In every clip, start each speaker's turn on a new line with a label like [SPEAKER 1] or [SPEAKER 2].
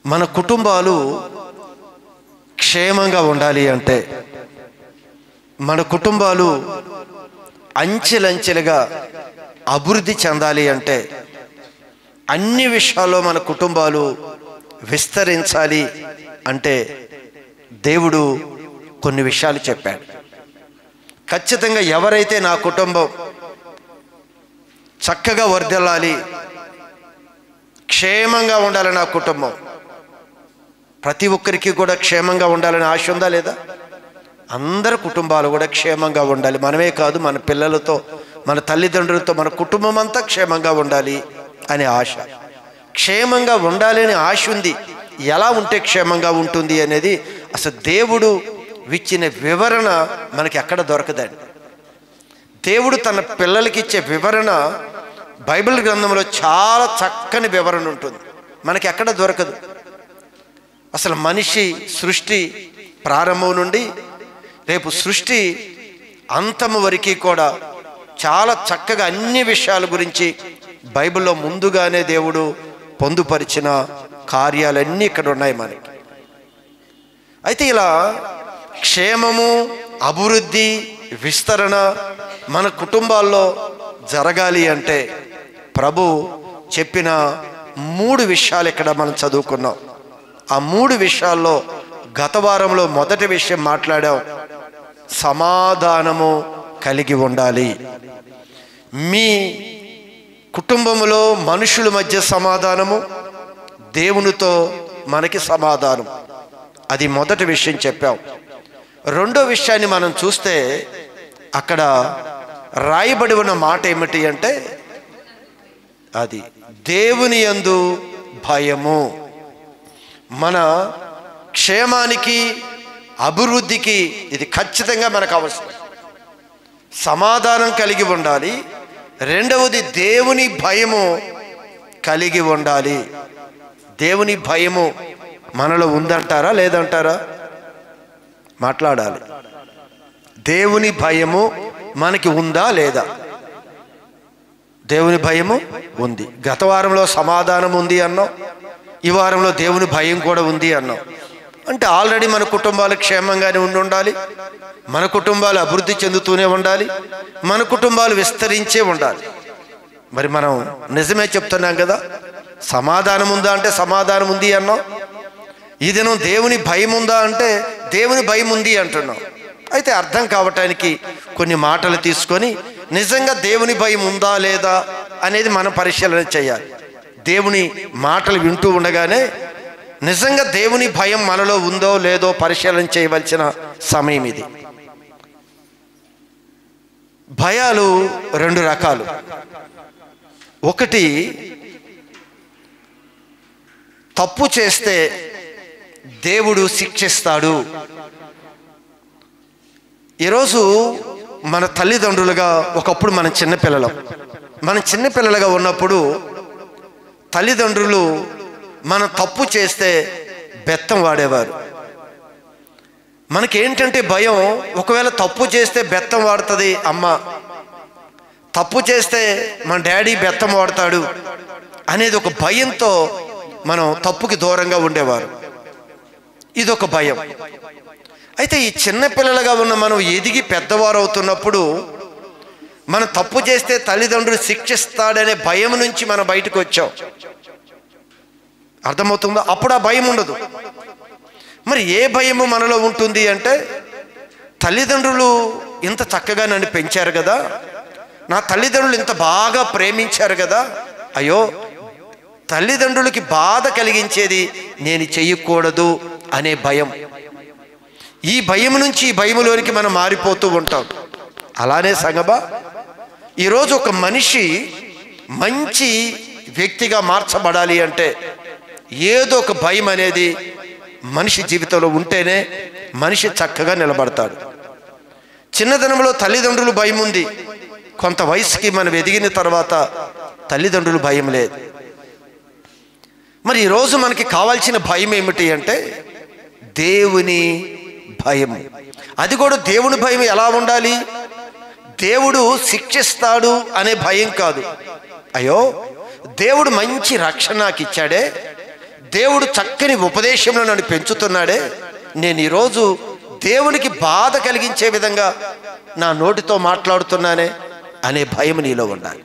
[SPEAKER 1] మన కుటుంబాలు క్షేమంగా ఉండాలి అంటే, మన కుటుంబాలు అంచెలంచెలుగా అభివృద్ధి చెందాలి అంటే, అన్ని విషయాల్లో మన కుటుంబాలు విస్తరించాలి అంటే దేవుడు కొన్ని విషయాలు చెప్పాడు. ఖచ్చితంగా ఎవరైతే నా కుటుంబం చక్కగా వర్ధిల్లాలి, క్షేమంగా ఉండాలి, నా కుటుంబం ప్రతి ఒక్కరికి కూడా క్షేమంగా ఉండాలని ఆశ ఉందా లేదా? అందరి కుటుంబాలు కూడా క్షేమంగా ఉండాలి. మనమే కాదు, మన పిల్లలతో, మన తల్లిదండ్రులతో, మన కుటుంబం అంతా క్షేమంగా ఉండాలి అనే ఆశ. క్షేమంగా ఉండాలి అనే ఆశ ఉంది. ఎలా ఉంటే క్షేమంగా ఉంటుంది అనేది అసలు దేవుడు ఇచ్చిన వివరణ మనకి ఎక్కడ దొరకదండి. దేవుడు తన పిల్లలకి ఇచ్చే వివరణ బైబిల్ గ్రంథంలో చాలా చక్కని వివరణ ఉంటుంది, మనకి ఎక్కడ దొరకదు. అసలు మనిషి సృష్టి ప్రారంభం నుండి రేపు సృష్టి అంతము వరకు కూడా చాలా చక్కగా అన్ని విషయాల గురించి బైబిల్లో ముందుగానే దేవుడు పొందుపరిచిన కార్యాలన్నీ ఇక్కడ ఉన్నాయి మనకి. అయితే ఇలా క్షేమము, అభివృద్ధి, విస్తరణ మన కుటుంబాల్లో జరగాలి అంటే ప్రభు చెప్పిన 3 విషయాలు ఇక్కడ మనం చదువుకున్నాం. ఆ 3 విషయాల్లో గత వారంలో మొదటి విషయం మాట్లాడాం, సమాధానము కలిగి ఉండాలి. మీ కుటుంబంలో మనుషుల మధ్య సమాధానము, దేవునితో మనకి సమాధానం, అది మొదటి విషయం చెప్పాం. రెండో విషయాన్ని మనం చూస్తే అక్కడ రాయబడి ఉన్న మాట ఏమిటి అంటే, అది దేవుని యందు భయము. మన క్షేమానికి, అభివృద్ధికి ఇది ఖచ్చితంగా మనకు అవసరం. సమాధానం కలిగి ఉండాలి. రెండవది దేవుని భయము కలిగి ఉండాలి. దేవుని భయము మనలో ఉందంటారా లేదంటారా? మాట్లాడాలి. దేవుని భయము మనకి ఉందా లేదా? దేవుని భయము ఉంది. గత వారంలో సమాధానం ఉంది అన్నాం, ఈ వారంలో దేవుని భయం కూడా ఉంది అన్నాం. అంటే ఆల్రెడీ మన కుటుంబాలు క్షేమంగానే ఉండాలి, మన కుటుంబాలు అభివృద్ధి చెందుతూనే ఉండాలి, మన కుటుంబాలు విస్తరించే ఉండాలి. మరి మనం నిజమే చెప్తున్నాం కదా, సమాధానం ఉందా అంటే సమాధానం ఉంది అన్నాం. ఈ దినం దేవుని భయం ఉందా అంటే దేవుని భయం ఉంది అంటున్నాం. అయితే అర్థం కావటానికి కొన్ని మాటలు తీసుకొని నిజంగా దేవుని భయం ఉందా లేదా అనేది మనం పరిశీలన చేయాలి. దేవుని మాటలు వింటూ ఉండగానే నిజంగా దేవుని భయం మనలో ఉందో లేదో పరిశీలన చేయవలసిన సమయం ఇది. భయాలు 2 రకాలు. ఒకటి, తప్పు చేస్తే దేవుడు శిక్షిస్తాడు. ఈరోజు మన తల్లిదండ్రులుగా ఒకప్పుడు మనం చిన్నపిల్లలుగా ఉన్నప్పుడు తల్లిదండ్రులు మనం తప్పు చేస్తే బెత్తం వాడేవారు. మనకేంటంటే భయం, ఒకవేళ తప్పు చేస్తే బెత్తం వాడుతుంది అమ్మ, తప్పు చేస్తే మన డాడీ బెత్తం వాడతాడు అనేది ఒక భయంతో మనం తప్పుకి దూరంగా ఉండేవారు. ఇదొక భయం. అయితే ఈ చిన్నపిల్లలుగా ఉన్న మనం ఎదిగి పెద్దవారు అవుతున్నప్పుడు మనం తప్పు చేస్తే తల్లిదండ్రులు శిక్షిస్తాడనే భయం నుంచి మనం బయటకు వచ్చాం. అర్థమవుతుందా? అప్పుడు ఆ భయం ఉండదు. మరి ఏ భయము మనలో ఉంటుంది అంటే, తల్లిదండ్రులు ఇంత చక్కగా నన్ను పెంచారు కదా, నా తల్లిదండ్రులు ఇంత బాగా ప్రేమించారు కదా, అయ్యో తల్లిదండ్రులకి బాధ కలిగించేది నేను చెయ్యకూడదు అనే భయం. ఈ భయం నుంచి ఈ భయములోనికి మనం మారిపోతూ ఉంటాం. అలానే సంగమా, ఈరోజు ఒక మనిషి మంచి వ్యక్తిగా మార్చబడాలి అంటే ఏదో ఒక భయం అనేది మనిషి జీవితంలో ఉంటేనే మనిషి చక్కగా నిలబడతాడు. చిన్నతనంలో తల్లిదండ్రులు భయం ఉంది, కొంత వయసుకి మనం ఎదిగిన తర్వాత తల్లిదండ్రులు భయం లేదు. మరి ఈరోజు మనకి కావాల్సిన భయం ఏమిటి అంటే దేవుని భయం. అది కూడా దేవుని భయం ఎలా ఉండాలి? దేవుడు శిక్షిస్తాడు అనే భయం కాదు. అయ్యో దేవుడు మంచి రక్షణ నాకు ఇచ్చాడే, దేవుడు చక్కని ఉపదేశంలో నన్ను పెంచుతున్నాడే, నేను ఈరోజు దేవునికి బాధ కలిగించే విధంగా నా నోటితో మాట్లాడుతున్నానే అనే భయం నీలో ఉండాలి.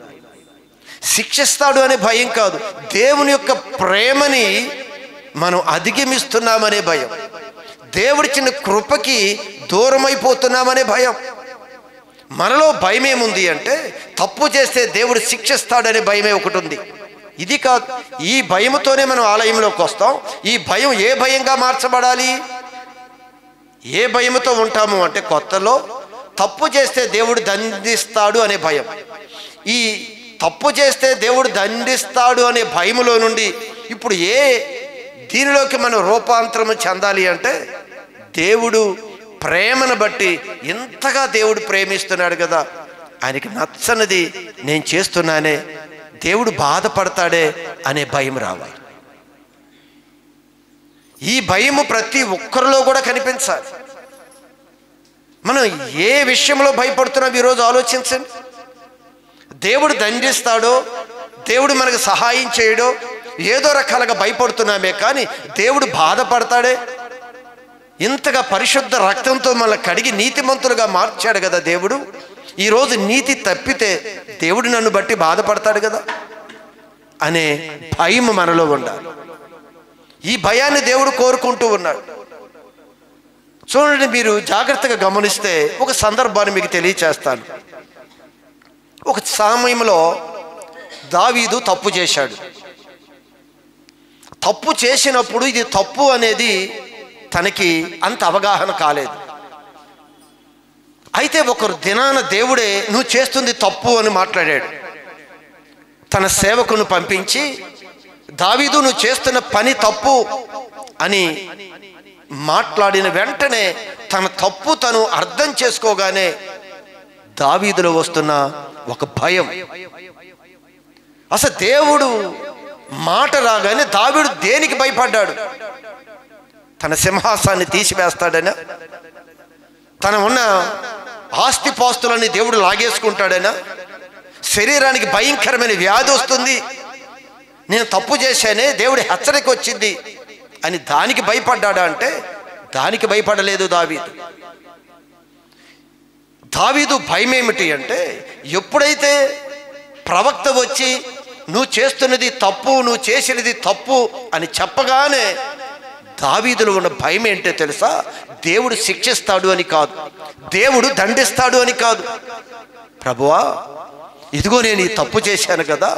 [SPEAKER 1] శిక్షిస్తాడు అనే భయం కాదు, దేవుని యొక్క ప్రేమని మనం అధిగమిస్తున్నామనే భయం, దేవుడిచ్చిన కృపకి దూరమైపోతున్నామనే భయం. మనలో భయం ఏముంది అంటే, తప్పు చేస్తే దేవుడు శిక్షిస్తాడనే భయమే ఒకటి ఉంది. ఇది కాదు, ఈ భయంతోనే మనం ఆలయంలోకి వస్తాం. ఈ భయం ఏ భయంగా మార్చబడాలి? ఏ భయంతో ఉంటాము అంటే, కొత్తలో తప్పు చేస్తే దేవుడు దండిస్తాడు అనే భయం. ఈ తప్పు చేస్తే దేవుడు దండిస్తాడు అనే భయములో నుండి ఇప్పుడు దీనిలోకి మనం రూపాంతరము చెందాలి అంటే, దేవుడు ప్రేమను బట్టి ఇంతగా దేవుడు ప్రేమిస్తున్నాడు కదా, ఆయనకి నచ్చనిది నేను చేస్తున్నానే, దేవుడు బాధపడతాడే అనే భయం రావాలి. ఈ భయము ప్రతి ఒక్కరిలో కూడా కనిపించాలి. మనం ఏ విషయంలో భయపడుతున్నాం ఈరోజు ఆలోచించండి. దేవుడు దండిస్తాడో, దేవుడు మనకు సహాయం చేయడో, ఏదో రకాలుగా భయపడుతున్నామే కానీ దేవుడు బాధపడతాడే? ఇంతగా పరిశుద్ధ రక్తంతో మనల్ని కడిగి నీతిమంతులుగా మార్చాడు కదా దేవుడు. ఈరోజు నీతి తప్పితే దేవుడు నన్ను బట్టి బాధపడతాడు కదా అనే భయం మనలో ఉండాలి. ఈ భయాన్ని దేవుడు కోరుకుంటూ ఉన్నాడు. చూడండి, మీరు జాగ్రత్తగా గమనిస్తే ఒక సందర్భాన్ని మీకు తెలియచేస్తాను. ఒక సమయంలో దావీదు తప్పు చేశాడు. తప్పు చేసినప్పుడు ఇది తప్పు అనేది తనకి అంత అవగాహన కాలేదు. అయితే ఒకరు దినాన దేవుడే నువ్వు చేస్తుంది తప్పు అని మాట్లాడాడు. తన సేవకును పంపించి, దావీదు నువ్వు చేస్తున్న పని తప్పు అని మాట్లాడిన వెంటనే తన తప్పు తను అర్థం చేసుకోగానే దావీదులో వస్తున్న ఒక భయం. అసలు దేవుడు మాట రాగానే దావీదు దేనికి భయపడ్డాడు? తన సింహాసాన్ని తీసివేస్తాడనా? తన ఉన్న ఆస్తిపాస్తులని దేవుడు లాగేసుకుంటాడనా? శరీరానికి భయంకరమైన వ్యాధి వస్తుంది, నేను తప్పు చేశానే, దేవుడి హెచ్చరిక వచ్చింది అని దానికి భయపడ్డాడా అంటే దానికి భయపడలేదు దావీదు. దావీదు భయం ఏమిటి అంటే, ఎప్పుడైతే ప్రవక్త వచ్చి నువ్వు చేస్తున్నది తప్పు, నువ్వు చేసినది తప్పు అని చెప్పగానే దావీదులో ఉన్న భయం ఏంటో తెలుసా? దేవుడు శిక్షిస్తాడు అని కాదు, దేవుడు దండిస్తాడు అని కాదు. ప్రభువా, ఇదిగో నేను ఈ తప్పు చేశాను కదా,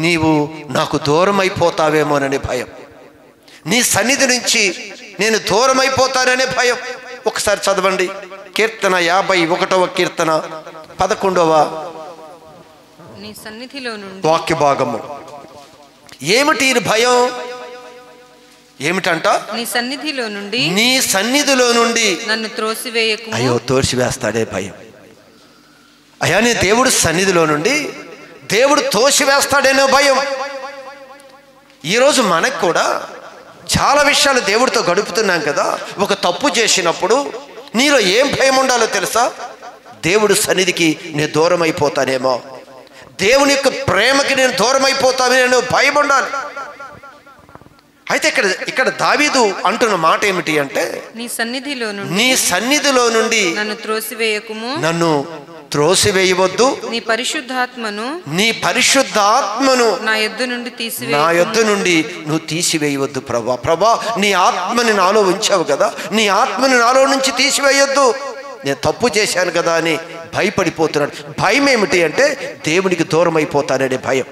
[SPEAKER 1] నీవు నాకు దూరం అయిపోతావేమోననే భయం, నీ సన్నిధి నుంచి నేను దూరం అయిపోతాననే భయం. ఒకసారి చదవండి, కీర్తన 51వ కీర్తన 11వ వాక్య భాగము. ఏమిటి ఈ భయం? ఏమిటంట? నీ సన్నిధిలో నుండి నన్ను త్రోసివేయకు. అయ్యో, తోసివేస్తాడే భయం. అయ్యా, నీ దేవుడు సన్నిధిలో నుండి దేవుడు తోసివేస్తాడేనో భయం. ఈరోజు మనకు కూడా చాలా విషయాలు దేవుడితో గడుపుతున్నాం కదా. ఒక తప్పు చేసినప్పుడు నీలో ఏం భయం ఉండాలో తెలుసా? దేవుడు సన్నిధికి నేను దూరం అయిపోతానేమో, దేవుని యొక్క ప్రేమకి నేను దూరం అయిపోతానేమో భయం ఉండాలి. అయితే ఇక్కడ దావీదు అంటున్న మాట ఏమిటి అంటే, నీ సన్నిధిలో నుండి నన్ను త్రోసివేయవద్దు, నీ పరిశుద్ధాత్మను నా యొద్ద నుండి నువ్వు తీసివేయవద్దు. ప్రభా, నీ ఆత్మని నాలో ఉంచావు కదా, నీ ఆత్మని నాలో నుంచి తీసివేయొద్దు. నేను తప్పు చేశాను కదా అని భయపడిపోతున్నాడు. భయం ఏమిటి అంటే దేవునికి దూరం అయిపోతాననే భయం.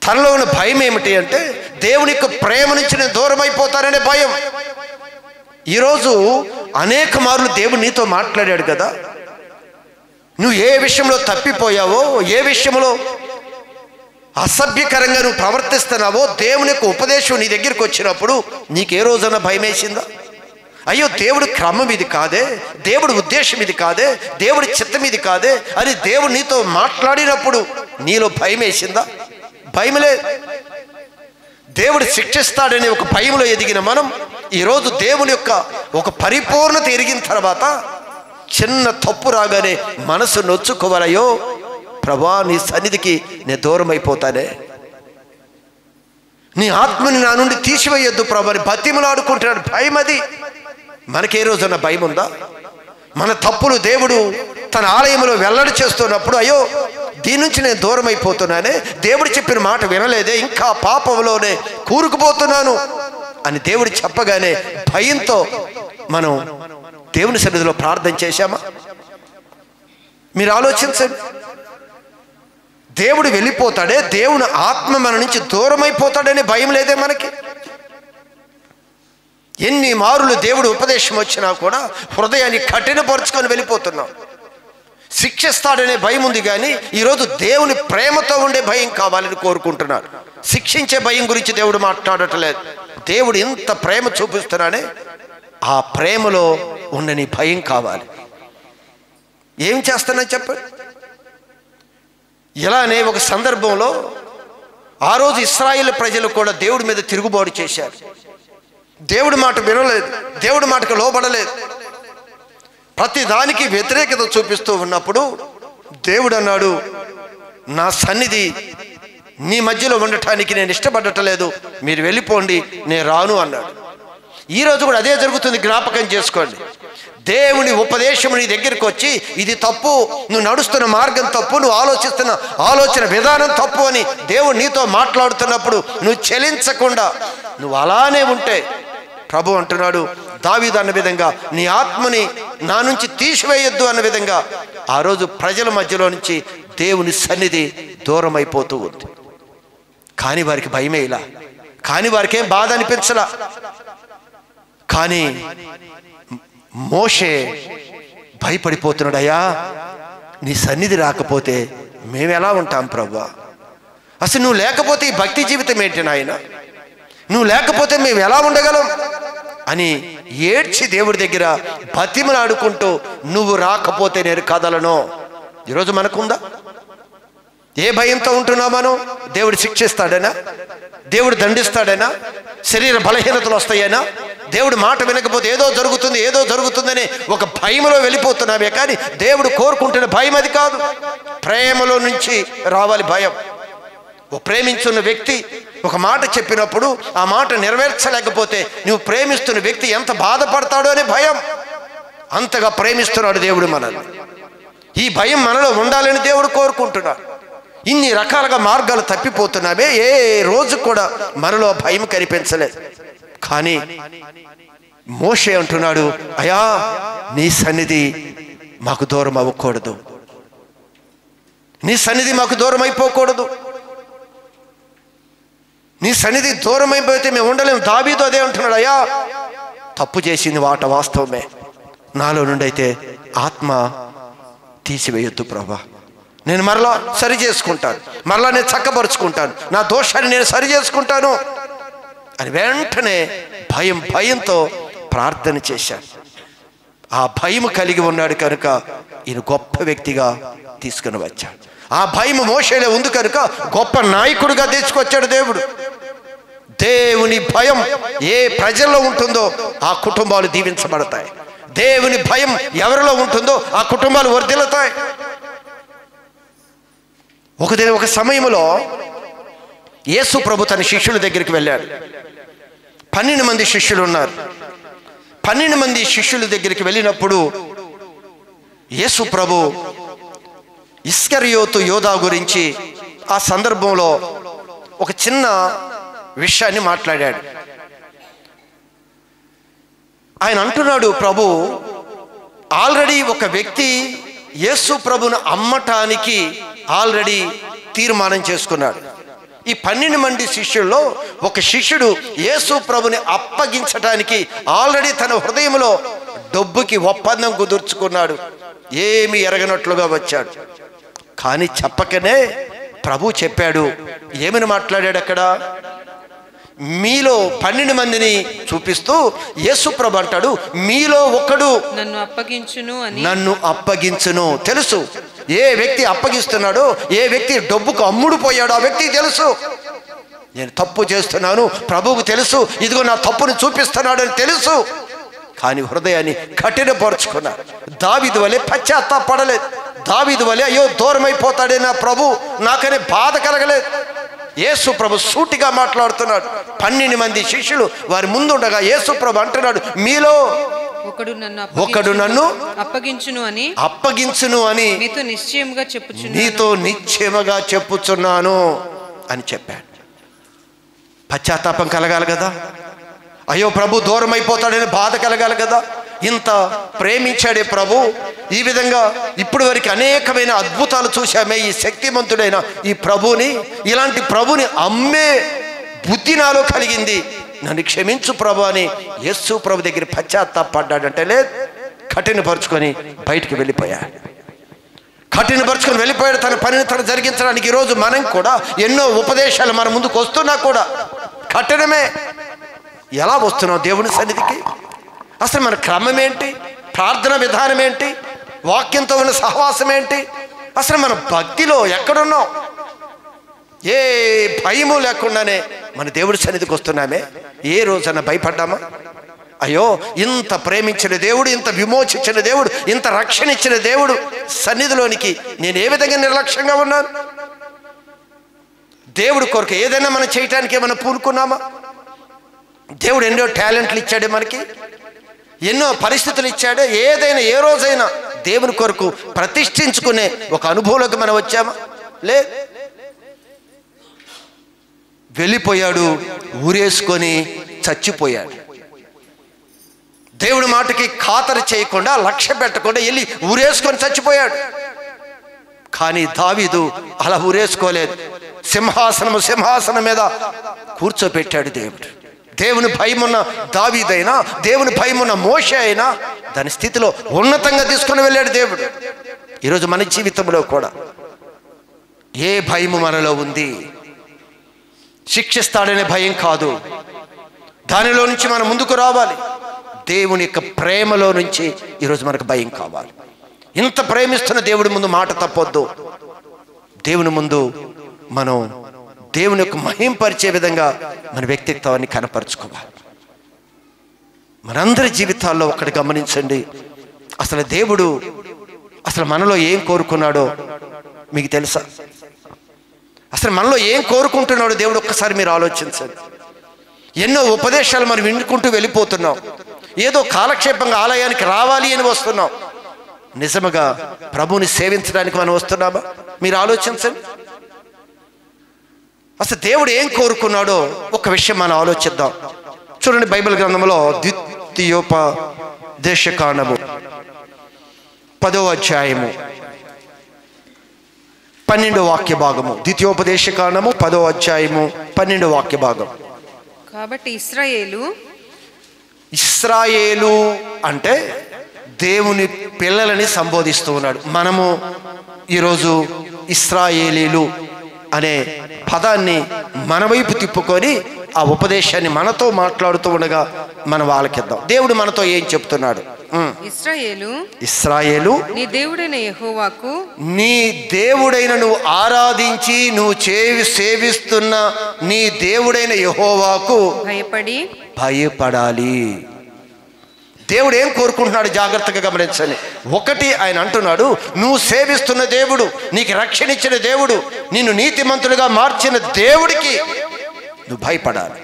[SPEAKER 1] తనలో ఉన్న భయం ఏమిటి అంటే దేవుని యొక్క ప్రేమ నుంచి నేను దూరం అయిపోతాననే భయం. ఈరోజు అనేక మార్లు దేవుడు నీతో మాట్లాడాడు కదా. నువ్వు ఏ విషయంలో తప్పిపోయావో, ఏ విషయంలో అసభ్యకరంగా నువ్వు ప్రవర్తిస్తున్నావో, దేవుని యొక్క ఉపదేశం నీ దగ్గరికి వచ్చినప్పుడు నీకు ఏ రోజైనా భయం వేసిందా? అయ్యో, దేవుడి క్రమం ఇది కాదే, దేవుడి ఉద్దేశం ఇది కాదే, దేవుడి చిత్తం ఇది కాదే అని దేవుడు నీతో మాట్లాడినప్పుడు నీలో భయం వేసిందా? భయములే. దేవుడు శిక్షిస్తాడనే ఒక భయంలో ఎదిగిన మనం ఈరోజు దేవుని యొక్క ఒక పరిపూర్ణత ఎరిగిన తర్వాత చిన్న తప్పు రాగానే మనసు నొచ్చుకోవాలయ్యో ప్రభా, నీ సన్నిధికి నేను దూరం అయిపోతానే. నీ ఆత్మని నా నుండి తీసివేయొద్దు ప్రభు అని బతిమలాడుకుంటున్నాడు. భయం అది. మనకే రోజున్న భయం ఉందా? మన తప్పులు దేవుడు తన ఆలయంలో వెల్లడి చేస్తున్నప్పుడు అయ్యో దీని నుంచి నేను దూరం అయిపోతున్నానే, దేవుడు చెప్పిన మాట వినలేదే, ఇంకా పాపంలోనే కూరుకుపోతున్నాను అని దేవుడు చెప్పగానే భయంతో మనం దేవుని సన్నిధిలో ప్రార్థన చేశామా? మీరు ఆలోచించండి. దేవుడు వెళ్ళిపోతాడే, దేవుని ఆత్మ మన నుంచి దూరం అయిపోతాడనే భయం లేదే మనకి? ఎన్ని మారులు దేవుడు ఉపదేశం వచ్చినా కూడా హృదయాన్ని కఠినపరుచుకొని వెళ్ళిపోతున్నాం. శిక్షిస్తాడనే భయం ఉంది, కానీ ఈరోజు దేవుని ప్రేమతో ఉండే భయం కావాలని కోరుకుంటున్నాడు. శిక్షించే భయం గురించి దేవుడు మాట్లాడట్లేదు. దేవుడు ఇంత ప్రేమ చూపిస్తున్నానే, ఆ ప్రేమలో ఉండని భయం కావాలి. ఏం చేస్తానని చెప్పండి. ఇలానే ఒక సందర్భంలో ఆ రోజు ఇశ్రాయేలు ప్రజలు కూడా దేవుడి మీద తిరుగుబాటు చేశారు. దేవుడి మాట వినలేదు, దేవుడి మాటకు లోబడలేదు, ప్రతి దానికి వ్యతిరేకత చూపిస్తూ ఉన్నప్పుడు దేవుడు అన్నాడు, నా సన్నిధి నీ మధ్యలో ఉండటానికి నేను ఇష్టపడటలేదు, మీరు వెళ్ళిపోండి, నేను రాను అన్నాడు. ఈరోజు కూడా అదే జరుగుతుంది. జ్ఞాపకం చేసుకోండి. దేవుని ఉపదేశం నీ దగ్గరికి వచ్చి ఇది తప్పు, నువ్వు నడుస్తున్న మార్గం తప్పు, నువ్వు ఆలోచిస్తున్న ఆలోచన విధానం తప్పు అని దేవుడు నీతో మాట్లాడుతున్నప్పుడు నువ్వు చలించకుండా నువ్వు అలానే ఉంటే, ప్రభు అంటున్నాడు దావీదు అన్న విధంగా నీ ఆత్మని నా నుంచి తీసివేయొద్దు అన్న విధంగా ఆ రోజు ప్రజల మధ్యలో నుంచి దేవుని సన్నిధి దూరం అయిపోతూ ఉంది. కానీ వారికి భయమే ఇలా, కానీ వారికి ఏం బాధ అనిపించలా. కానీ మోషే భయపడిపోతున్నాడు, అయ్యా నీ సన్నిధి రాకపోతే మేము ఎలా ఉంటాం ప్రభువా? అసలు నువ్వు లేకపోతే ఈ భక్తి జీవితం ఏంటి నాయన? నువ్వు లేకపోతే మేము ఎలా ఉండగలం అని ఏడ్చి దేవుడి దగ్గర బతిమలాడుకుంటూ నువ్వు రాకపోతే నేను కదలను. ఈరోజు మనకుందా? ఏ భయంతో ఉంటున్నామనో? దేవుడు శిక్షిస్తాడేనా? దేవుడు దండిస్తాడేనా? శరీర బలహీనతలు వస్తాయేనా? దేవుడు మాట వినకపోతే ఏదో జరుగుతుందని ఒక భయంలో వెళ్ళిపోతున్నామే. కానీ దేవుడు కోరుకుంటున్న భయం అది కాదు. ప్రేమలో నుంచి రావాలి భయం. ఓ ప్రేమించున్న వ్యక్తి ఒక మాట చెప్పినప్పుడు ఆ మాట నెరవేర్చలేకపోతే నువ్వు ప్రేమిస్తున్న వ్యక్తి ఎంత బాధపడతాడో అనే భయం. అంతగా ప్రేమిస్తున్నాడు దేవుడు మనల్ని. ఈ భయం మనలో ఉండాలని దేవుడు కోరుకుంటున్నాడు. ఇన్ని రకాలుగా మార్గాలు తప్పిపోతున్నామే, ఏ రోజు కూడా మనలో భయం కనిపించలేదు. కానీ మోషే అంటున్నాడు, అయ్యా నీ సన్నిధి మాకు దూరం అవ్వకూడదు, నీ సన్నిధి మాకు దూరం అయిపోకూడదు, నీ సన్నిధి దూరం అయిపోతే మేము ఉండలేము. దావీదు అదే అంటున్నాడు, అయ్యా తప్పు చేసింది వాట వాస్తవమే, నాలో నుండి అయితే ఆత్మ తీసివేయొద్దు ప్రభా, నేను మరలా సరి చేసుకుంటాను, మరలా నేను చక్కపరుచుకుంటాను, నా దోషాన్ని నేను సరి చేసుకుంటాను అని వెంటనే భయంతో ప్రార్థన చేశాను. ఆ భయం కలిగి ఉన్నాడు కనుక ఈయన గొప్ప వ్యక్తిగా తీసుకుని వచ్చాడు. ఆ భయం మోషేలో ఉంది కనుక గొప్ప నాయకుడిగా తీసుకొచ్చాడు దేవుడు. దేవుని భయం ఏ ప్రజల్లో ఉంటుందో ఆ కుటుంబాలు దీవించబడతాయి. దేవుని భయం ఎవరిలో ఉంటుందో ఆ కుటుంబాలు వర్ధిల్లుతాయి. ఒక సమయంలో యేసు ప్రభు తన శిష్యుల దగ్గరికి వెళ్ళాడు. 12 మంది శిష్యులు ఉన్నారు. 12 మంది శిష్యుల దగ్గరికి వెళ్ళినప్పుడు యేసు ప్రభు ఇస్కరియోతు యోధా గురించి ఆ సందర్భంలో ఒక చిన్న విషయాన్ని మాట్లాడాడు. ఆయన అంటున్నాడు, ప్రభు ఆల్రెడీ ఒక వ్యక్తి యేసు ప్రభును అమ్మటానికి ఆల్రెడీ తీర్మానం చేసుకున్నాడు. ఈ 12 మంది శిష్యుల్లో ఒక శిష్యుడు యేసు ప్రభుని అప్పగించటానికి ఆల్రెడీ తన హృదయంలో డబ్బుకి ఒప్పందం కుదుర్చుకున్నాడు. ఏమి ఎరగనట్లుగా వచ్చాడు. కానీ చెప్పకనే ప్రభు చెప్పాడు. ఏమని మాట్లాడాడు అక్కడ? మీలో 12 మందిని చూపిస్తూ యేసు ప్రభు అంటాడు, మీలో ఒకడు నన్ను అప్పగించును. తెలుసు ఏ వ్యక్తి అప్పగిస్తున్నాడో, ఏ వ్యక్తి డబ్బుకు అమ్ముడు పోయాడో ఆ వ్యక్తికి తెలుసు. నేను తప్పు చేస్తున్నాను, ప్రభువుకు తెలుసు, ఇదిగో నా తప్పును చూపిస్తున్నాడు అని తెలుసు. కానీ హృదయాన్ని కఠినపరుచుకున్నాడు. దావీదు వలె పశ్చాత్తాపడలేదు. దావీదు వలె అయ్యో దూరం అయిపోతాడే నా ప్రభు నాకనే బాధ కలగలేదు. యేసు ప్రభు సూటిగా మాట్లాడుతున్నాడు. 12 మంది శిష్యులు వారి ముందుండగా యేసు ప్రభు అంటున్నాడు, మీలో ఒకడు నన్ను అప్పగించును అని నీతో నిశ్చయముగా చెప్పుచున్నాను అని చెప్పాడు. పశ్చాత్తాపం కలగాలి కదా, అయ్యో ప్రభు దూరం అయిపోతాడని బాధ కలగాలి కదా. ఇంత ప్రేమించాడే ప్రభు, ఈ విధంగా ఇప్పుడు వరకు అనేకమైన అద్భుతాలు చూశామే. ఈ శక్తిమంతుడైన ఈ ప్రభుని, ఇలాంటి ప్రభుని అమ్మే బుద్ధి నాలో కలిగింది, నన్ను క్షమించు ప్రభు అని యేసు ప్రభు దగ్గర పశ్చాత్తాపడ్డాడంటే లేదు, కఠినపరుచుకొని బయటికి వెళ్ళిపోయాడు. కఠినపరుచుకొని వెళ్ళిపోయాడు తన పనిని తను జరిగించడానికి. ఈరోజు మనం కూడా ఎన్నో ఉపదేశాలు మన ముందుకు వస్తున్నా కూడా కఠినమే. ఎలా వస్తున్నాం దేవుని సన్నిధికి? అసలు మన క్రమం ఏంటి? ప్రార్థన విధానం ఏంటి? వాక్యంతో ఉన్న సహవాసం ఏంటి? అసలు మన భక్తిలో ఎక్కడున్నాం? ఏ భయము లేకుండానే మన దేవుడి సన్నిధికి వస్తున్నామే. ఏ రోజన్నా భయపడ్డామా? అయ్యో, ఇంత ప్రేమించిన దేవుడు, ఇంత విమోచించిన దేవుడు, ఇంత రక్షణ ఇచ్చిన దేవుడు సన్నిధిలోనికి నేను ఏ విధంగా నిర్లక్ష్యంగా ఉన్నాను? దేవుడి కొరకు ఏదైనా మనం చేయటానికి ఏమైనా పూనుకున్నామా? దేవుడు ఎన్నో టాలెంట్లు ఇచ్చాడే, మనకి ఎన్నో పరిస్థితులు ఇచ్చాడే. ఏదైనా ఏ రోజైనా దేవుని కొరకు ప్రతిష్ఠించుకునే ఒక అనుభవంలోకి మనం వచ్చామా? లేదు. వెళ్ళిపోయాడు, ఊరేసుకొని చచ్చిపోయాడు. దేవుడి మాటకి ఖాతరు చేయకుండా, లక్ష్య పెట్టకుండా వెళ్ళి ఊరేసుకొని చచ్చిపోయాడు. కానీ దావీదు అలా ఊరేసుకోలేదు. సింహాసనం మీద కూర్చోపెట్టాడు దేవుడు. దేవుని భయమున్న దావీదైనా, దేవుని భయమున్న మోషే అయినా దాని స్థితిలో ఉన్నతంగా తీసుకుని వెళ్ళాడు దేవుడు. ఈరోజు మన జీవితంలో కూడా ఏ భయము మనలో ఉంది? శిక్షిస్తాడనే భయం కాదు, దానిలో నుంచి మనం ముందుకు రావాలి. దేవుని యొక్క ప్రేమలో నుంచి ఈరోజు మనకు భయం కావాలి. ఇంత ప్రేమిస్తున్న దేవుడి ముందు మాట తప్పొద్దు. దేవుని ముందు మనం దేవుని యొక్క మహింపరిచే విధంగా మన వ్యక్తిత్వాన్ని కనపరుచుకోవాలి. మనందరి జీవితాల్లో ఒకటి గమనించండి, అసలు దేవుడు అసలు మనలో ఏం కోరుకున్నాడో మీకు తెలుసా? అసలు మనలో ఏం కోరుకుంటున్నాడో దేవుడు ఒక్కసారి మీరు ఆలోచించండి. ఎన్నో ఉపదేశాలు మనం వినుకుంటూ వెళ్ళిపోతున్నాం. ఏదో కాలక్షేపంగా ఆలయానికి రావాలి అని వస్తున్నాం. నిజముగా ప్రభువుని సేవించడానికి మనం వస్తున్నామా? మీరు ఆలోచించండి. అసలు దేవుడు ఏం కోరుకున్నాడో ఒక విషయం మనం ఆలోచిద్దాం. చూడండి, బైబిల్ గ్రంథంలో ద్వితీయోపదేశకాండము 10వ అధ్యాయము 12వ వాక్య భాగము. ద్వితీయోపదేశకాండము 10వ అధ్యాయము 12వ వాక్య భాగం.
[SPEAKER 2] కాబట్టి
[SPEAKER 1] ఇశ్రాయేలు అంటే దేవుని పిల్లలని సంబోధిస్తూ ఉన్నాడు. మనము ఈరోజు ఇశ్రాయేలీలు అనే పదాన్ని మన వైపు తిప్పుకొని ఆ ఉపదేశాన్ని మనతో మాట్లాడుతూ ఉండగా మనం వాళ్ళకిద్దాం. దేవుడు మనతో ఏం చెప్తున్నాడు? ఇశ్రాయేలు,
[SPEAKER 2] నీ దేవుడైన యెహోవాకు,
[SPEAKER 1] నీ దేవుడైన నువ్వు ఆరాధించి నువ్వు సేవిస్తున్న నీ దేవుడైన యెహోవాకు భయపడాలి. దేవుడు ఏం కోరుకుంటున్నాడు జాగ్రత్తగా గమనించండి. ఒకటి, ఆయన అంటున్నాడు, నువ్వు సేవిస్తున్న దేవుడు, నీకు రక్షణ ఇచ్చిన దేవుడు, నిన్ను నీతిమంతులుగా మార్చిన దేవుడికి నువ్వు భయపడాలి.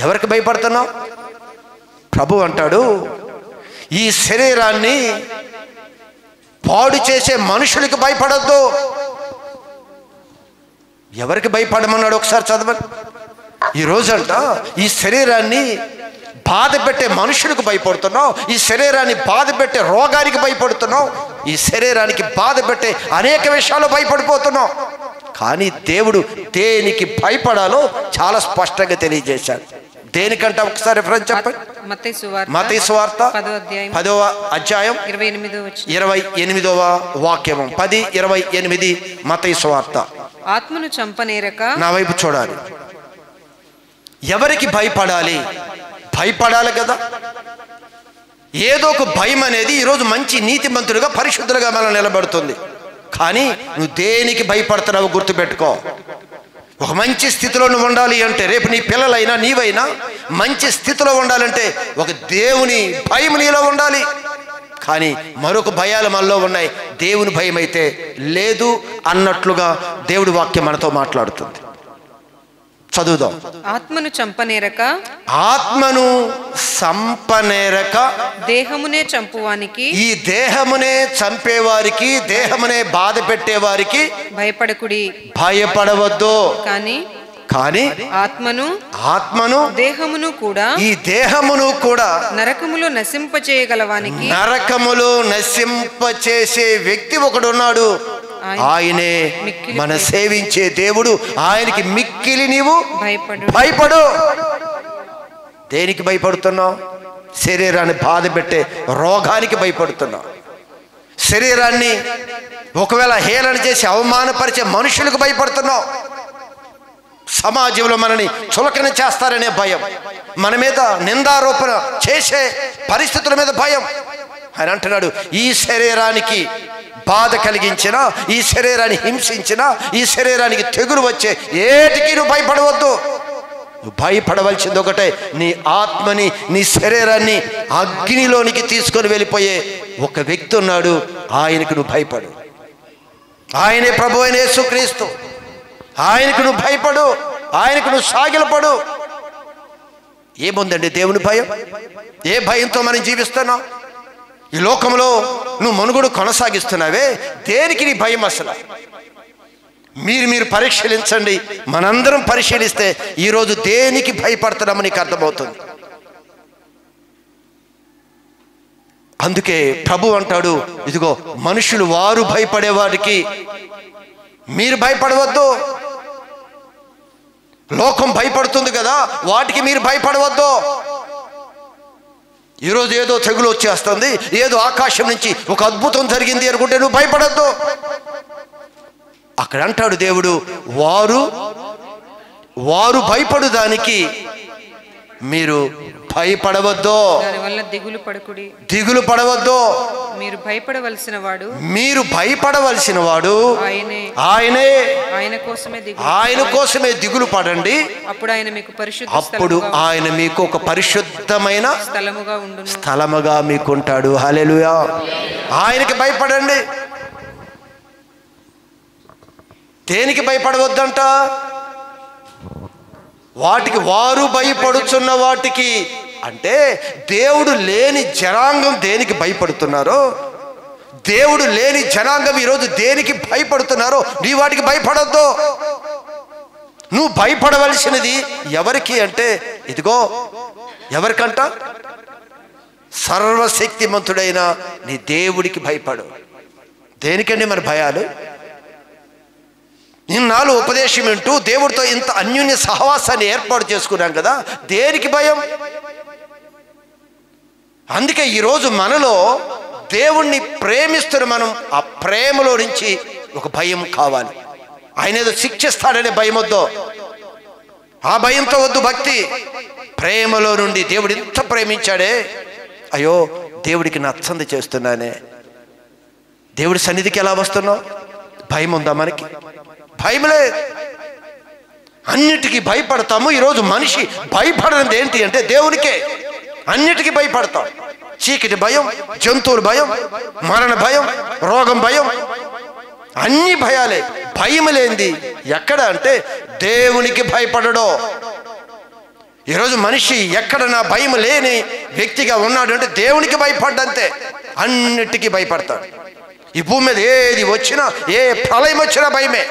[SPEAKER 1] ఎవరికి భయపడుతున్నావు? ప్రభు అంటాడు, ఈ శరీరాన్ని పాడు చేసే మనుషులకి భయపడద్దు. ఎవరికి భయపడమన్నాడు ఒకసారి చదవండి. ఈ రోజంట ఈ శరీరాన్ని బాధ పెట్టే మనుషులకు భయపడుతున్నావు, ఈ శరీరాన్ని బాధ పెట్టే రోగానికి భయపడుతున్నావు, ఈ శరీరానికి బాధ పెట్టే అనేక విషయాలు భయపడిపోతున్నావు. కానీ దేవుడు దేనికి భయపడాలో చాలా స్పష్టంగా తెలియజేశాడు. దేనికంటే ఒకసారి రిఫరెన్స్ చెప్పండి. మత్తయి సువార్త 10వ అధ్యాయం 28వ వాక్యము. 10:28 మత్తయి సువార్త.
[SPEAKER 2] ఆత్మను చంపనేరక,
[SPEAKER 1] నా వైపు చూడాలి. ఎవరికి భయపడాలి? భయపడాలి కదా. ఏదో ఒక భయం అనేది ఈరోజు మంచి నీతిమంతులుగా పరిశుద్ధులుగా మనం నిలబడుతుంది. కానీ నువ్వు దేనికి భయపడుతున్నావు గుర్తుపెట్టుకో. ఒక మంచి స్థితిలో నువ్వు ఉండాలి అంటే, రేపు నీ పిల్లలైనా నీవైనా మంచి స్థితిలో ఉండాలంటే ఒక దేవుని భయం నీలో ఉండాలి. కానీ మరొక భయాలు మనలో ఉన్నాయి. దేవుని భయం అయితే లేదు అన్నట్లుగా దేవుడి వాక్యం మనతో మాట్లాడుతుంది. చదువుదాం.
[SPEAKER 2] ఆత్మను చంపనేరక
[SPEAKER 1] ఆత్మను సంపనేరక
[SPEAKER 2] దేహమునే చంపువానికి
[SPEAKER 1] ఈ దేహమునే చంపేవారికి, దేహమునే బాధ పెట్టేవారికి
[SPEAKER 2] భయపడకుడి.
[SPEAKER 1] భయపడవద్దు. కానీ ఆత్మను
[SPEAKER 2] దేహమును కూడా
[SPEAKER 1] ఈ దేహమును కూడా
[SPEAKER 2] నరకములో నశింపచేయగలవానికి
[SPEAKER 1] నరకములో నశింపచేసే వ్యక్తి ఒకడున్నాడు. ఆయనే మన సేవించే దేవుడు. ఆయనకి మిక్కిలి నీవు భయపడు. దేనికి భయపడుతున్నావు? శరీరాన్ని బాధ పెట్టే రోగానికి భయపడుతున్నావు. శరీరాన్ని ఒకవేళ హేళన చేసి అవమానపరిచే మనుషులకు భయపడుతున్నావు. సమాజంలో మనని చులకన చేస్తారనే భయం, మన మీద నిందారోపణ చేసే పరిస్థితుల మీద భయం. ఆయన అంటున్నాడు, ఈ శరీరానికి బాధ కలిగించినా, ఈ శరీరాన్ని హింసించినా, ఈ శరీరానికి తెగులు వచ్చే ఏటికి నువ్వు భయపడవద్దు. నువ్వు భయపడవలసింది ఒకటే, నీ ఆత్మని, నీ శరీరాన్ని అగ్నిలోనికి తీసుకొని వెళ్ళిపోయే ఒక వ్యక్తి ఉన్నాడు. ఆయనకు నువ్వు భయపడు. ఆయనే ప్రభు అయిన యేసుక్రీస్తు. ఆయనకు నువ్వు భయపడు. ఆయనకు నువ్వు సాగిలపడు. ఏముందండి దేవుని భయం? ఏ భయంతో మనం జీవిస్తున్నావు? ఈ లోకంలో నువ్వు మనుగడ కొనసాగిస్తున్నావే, దేనికి నీ భయం? అసలు మీరు పరిశీలించండి. మనందరం పరిశీలిస్తే ఈరోజు దేనికి భయపడుతున్నామో నీకు అర్థమవుతుంది. అందుకే ప్రభు అంటాడు, ఇదిగో మనుషులు వారు భయపడేవాడికి మీరు భయపడవద్దు. లోకం భయపడుతుంది కదా, వాటికి మీరు భయపడవద్దు. ఈరోజు ఏదో తెగులు వచ్చేస్తుంది, ఏదో ఆకాశం నుంచి ఒక అద్భుతం జరిగింది అనుకుంటే నువ్వు భయపడద్దు. అక్కడ అంటాడు దేవుడు, వారు భయపడు దానికి మీరు భయపడవద్దు.
[SPEAKER 2] దానివల్ల
[SPEAKER 1] దిగులు పడవద్దు.
[SPEAKER 2] మీరు
[SPEAKER 1] భయపడవలసిన వాడు ఆయనే. ఆయన కోసమే దిగులు పడండి.
[SPEAKER 2] అప్పుడు
[SPEAKER 1] ఆయన మీకు ఒక పరిశుద్ధమైన స్థలముగా మీకుంటాడు. హల్లెలూయా. ఆయనకి భయపడండి. దేనికి భయపడవద్దంట? వాటికి వారు భయపడుచున్న వాటికి అంటే దేవుడు లేని జనాంగం దేనికి భయపడుతున్నారో, దేవుడు లేని జనాంగం ఈరోజు దేనికి భయపడుతున్నారో నీ వాటికి భయపడొద్దు. నువ్వు భయపడవలసినది ఎవరికి అంటే, ఇదిగో ఎవరికంట? సర్వశక్తిమంతుడైన నీ దేవుడికి భయపడు. దేనికండి మన భయాలు? ఇన్నాళ్ళు ఉపదేశం వింటూ దేవుడితో ఇంత అన్యోన్య సహవాసాన్ని ఏర్పాటు చేసుకున్నాం కదా, దేనికి భయం? అందుకే ఈరోజు మనలో దేవుణ్ణి ప్రేమిస్తున్న మనం ఆ ప్రేమలో నుంచి ఒక భయం కావాలి. ఆయన ఏదో శిక్షిస్తాడనే భయం వద్దు, ఆ భయంతో వద్దు. భక్తి ప్రేమలో నుండి దేవుడు ఇంత ప్రేమించాడే, అయ్యో దేవుడికి నచ్చంది చేస్తున్నానే, దేవుడి సన్నిధికి ఎలా వస్తున్నావు? భయం ఉందా మనకి? భయం లేదు. అన్నిటికీ భయపడతాము. ఈరోజు మనిషి భయపడనిది ఏంటి అంటే దేవునికే. అన్నిటికీ భయపడతాం. చీకటి భయం, జంతువుల భయం, మరణ భయం, రోగం భయం, అన్ని భయాలే. భయం లేనిది ఎక్కడ అంటే దేవునికి భయపడడం. ఈరోజు మనిషి ఎక్కడ నా భయం లేని వ్యక్తిగా ఉన్నాడు అంటే దేవునికి భయపడ్డంతే. అన్నిటికీ భయపడతాడు. ఈ భూమి మీద ఏది వచ్చినా, ఏ ప్రళయం వచ్చినా భయమే.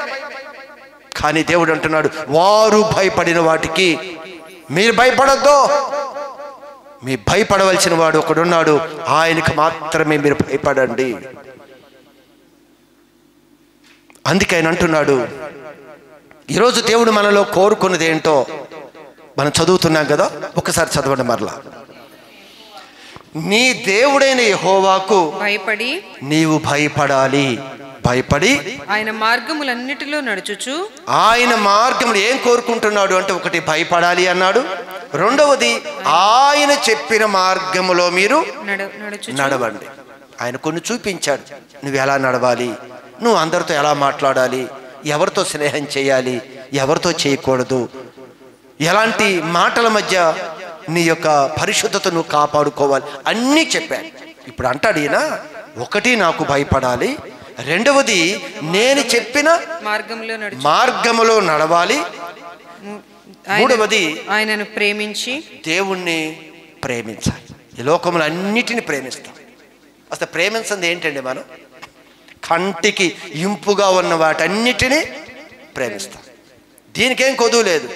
[SPEAKER 1] కానీ దేవుడు అంటున్నాడు, వారు భయపడిన వాటికి మీరు భయపడొద్దు. మీ భయపడవలసిన వాడు ఒకడున్నాడు, ఆయనకు మాత్రమే మీరు భయపడండి. అందుకే ఆయన అంటున్నాడు, ఈరోజు దేవుడు మనలో కోరుకున్నది ఏంటో మనం చదువుతున్నాం కదా, ఒకసారి చదవండి మరలా. నీ దేవుడైన యెహోవాకు
[SPEAKER 2] భయపడి
[SPEAKER 1] నీవు భయపడాలి. భయపడి
[SPEAKER 2] ఆయన మార్గములన్నిటిలో నడుచుచు, ఆయన
[SPEAKER 1] మార్గములు ఏం కోరుకుంటున్నాడు అంటే, ఒకటి భయపడాలి అన్నాడు, రెండవది ఆయన చెప్పిన మార్గములో మీరు నడవండి. ఆయన కొన్ని చూపించాడు, నువ్వు ఎలా నడవాలి, నువ్వు అందరితో ఎలా మాట్లాడాలి, ఎవరితో స్నేహం చేయాలి, ఎవరితో చేయకూడదు, ఎలాంటి మాటల మధ్య నీ యొక్క పరిశుద్ధత నువ్వు కాపాడుకోవాలి, అన్నీ చెప్పాడు. ఇప్పుడు అంటాడు ఈయన, ఒకటి నాకు భయపడాలి, రెండవది నేను చెప్పిన మార్గములో నడవాలి, మూడవది
[SPEAKER 2] ఆయనను ప్రేమించి
[SPEAKER 1] దేవుణ్ణి ప్రేమించాలి. ఈ లోకములు అన్నిటిని ప్రేమిస్తాం. అసలు ప్రేమించింది ఏంటండి? మనం కంటికి ఇంపుగా ఉన్న వాటన్నిటినీ ప్రేమిస్తాం. దీనికేం కొదువు లేదు.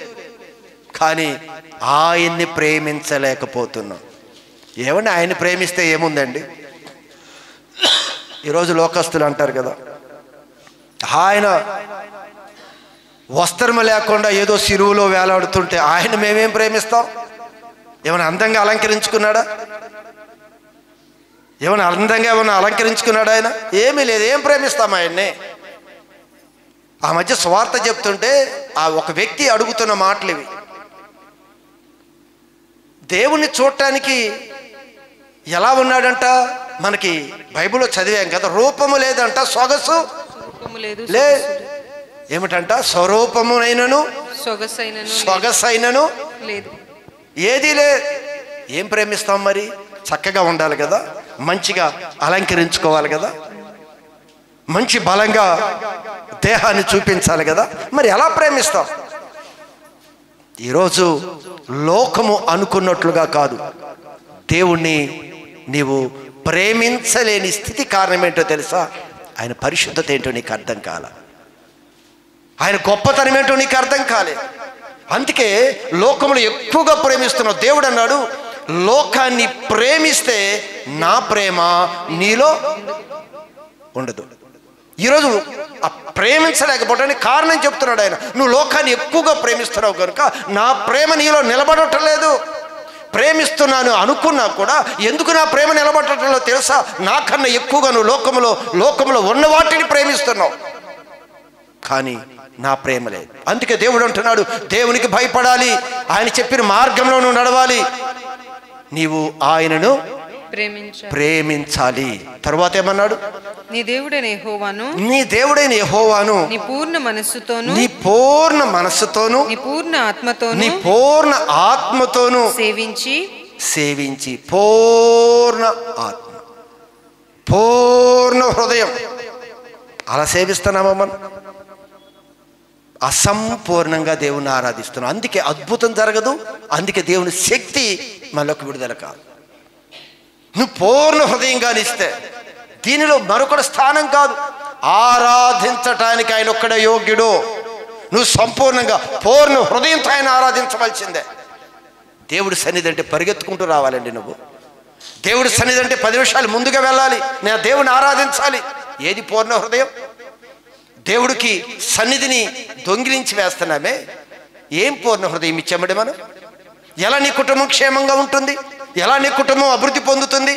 [SPEAKER 1] కానీ ఆయన్ని ప్రేమించలేకపోతున్నాం. ఏమండి, ఆయన్ని ప్రేమిస్తే ఏముందండి? ఈరోజు లోకస్తులు అంటారు కదా, ఆయన వస్త్రము లేకుండా ఏదో సిరువులో వేలాడుతుంటే ఆయన మేమేం ప్రేమిస్తాం? ఏమైనా అందంగా అలంకరించుకున్నాడా? ఏమైనా అలంకరించుకున్నాడా ఆయన? ఏమీ లేదు. ఏం ప్రేమిస్తాం ఆయన్ని? ఆ మధ్య స్వార్థ చెప్తుంటే ఆ ఒక వ్యక్తి అడుగుతున్న మాటలు ఇవి. దేవుణ్ణి చూడటానికి ఎలా ఉన్నాడంట? మనకి బైబిల్లో చదివాం కదా, రూపము లేదంట, సొగసు లేదు. ఏమిటంట? స్వరూపమునైనను సొగసైనను
[SPEAKER 2] లేదు.
[SPEAKER 1] ఏది లేదు. ఏం ప్రేమిస్తాం మరి? చక్కగా ఉండాలి కదా, మంచిగా అలంకరించుకోవాలి కదా, మంచి బలంగా దేహాన్ని చూపించాలి కదా, మరి ఎలా ప్రేమిస్తాం? ఈరోజు లోకము అనుకున్నట్లుగా కాదు, దేవుణ్ణి నీవు ప్రేమించలేని స్థితి కారణం ఏంటో తెలుసా? ఆయన పరిశుద్ధత ఏంటో నీకు అర్థం కాల, ఆయన గొప్పతనం ఏంటో నీకు అర్థం కాలేదు. అందుకే లోకములు ఎక్కువగా ప్రేమిస్తున్నావు. దేవుడు అన్నాడు, లోకాన్ని ప్రేమిస్తే నా ప్రేమ నీలో ఉండదు. ఈరోజు ఆ ప్రేమించలేకపోవడానికి కారణం చెప్తున్నాడు ఆయన. నువ్వు లోకాన్ని ఎక్కువగా ప్రేమిస్తున్నావు కనుక నా ప్రేమ నీలో నిలబడటం లేదు. ప్రేమిస్తున్నాను అనుకున్నా కూడా ఎందుకు నా ప్రేమ నిలబడటంలో తెలుసా? నాకన్నా ఎక్కువగా నువ్వు లోకంలో ఉన్న వాటిని ప్రేమిస్తున్నావు, కానీ నా ప్రేమ లేదు. అందుకే దేవుడు అంటున్నాడు, దేవునికి భయపడాలి, ఆయన చెప్పిన మార్గంలో నువ్వు నడవాలి, నీవు ఆయనను ప్రేమించాలి. తర్వాత ఏమన్నాడు?
[SPEAKER 2] నీ దేవుడైన
[SPEAKER 1] యెహోవాను
[SPEAKER 2] నీ పూర్ణ మనస్సుతోను
[SPEAKER 1] నీ పూర్ణ ఆత్మతోను సేవించి పూర్ణ ఆత్మ పూర్ణ హృదయం అలా సేవిస్తున్నామా? మనం అసంపూర్ణంగా దేవుని ఆరాధిస్తున్నాం. అందుకే అద్భుతం జరగదు, అందుకే దేవుని శక్తి మనలోకి విడుదల కాదు. నువ్వు పూర్ణ హృదయంగా ఇస్తే దీనిలో మరొకటి స్థానం కాదు. ఆరాధించటానికి ఆయన ఒక్కడే యోగ్యుడు. నువ్వు సంపూర్ణంగా పూర్ణ హృదయంతో ఆయన ఆరాధించవలసిందే. దేవుడి సన్నిధి అంటే పరిగెత్తుకుంటూ రావాలండి. నువ్వు దేవుడి సన్నిధి అంటే 10 నిమిషాలు ముందుగా వెళ్ళాలి, నేను దేవుని ఆరాధించాలి. ఏది పూర్ణ హృదయం? దేవుడికి సన్నిధిని దొంగిలించి వేస్తున్నామే. ఏం పూర్ణ హృదయం ఇచ్చామండి మనం? ఎలా నీ కుటుంబం క్షేమంగా ఉంటుంది? ఎలా నీ కుటుంబం అభివృద్ధి పొందుతుంది?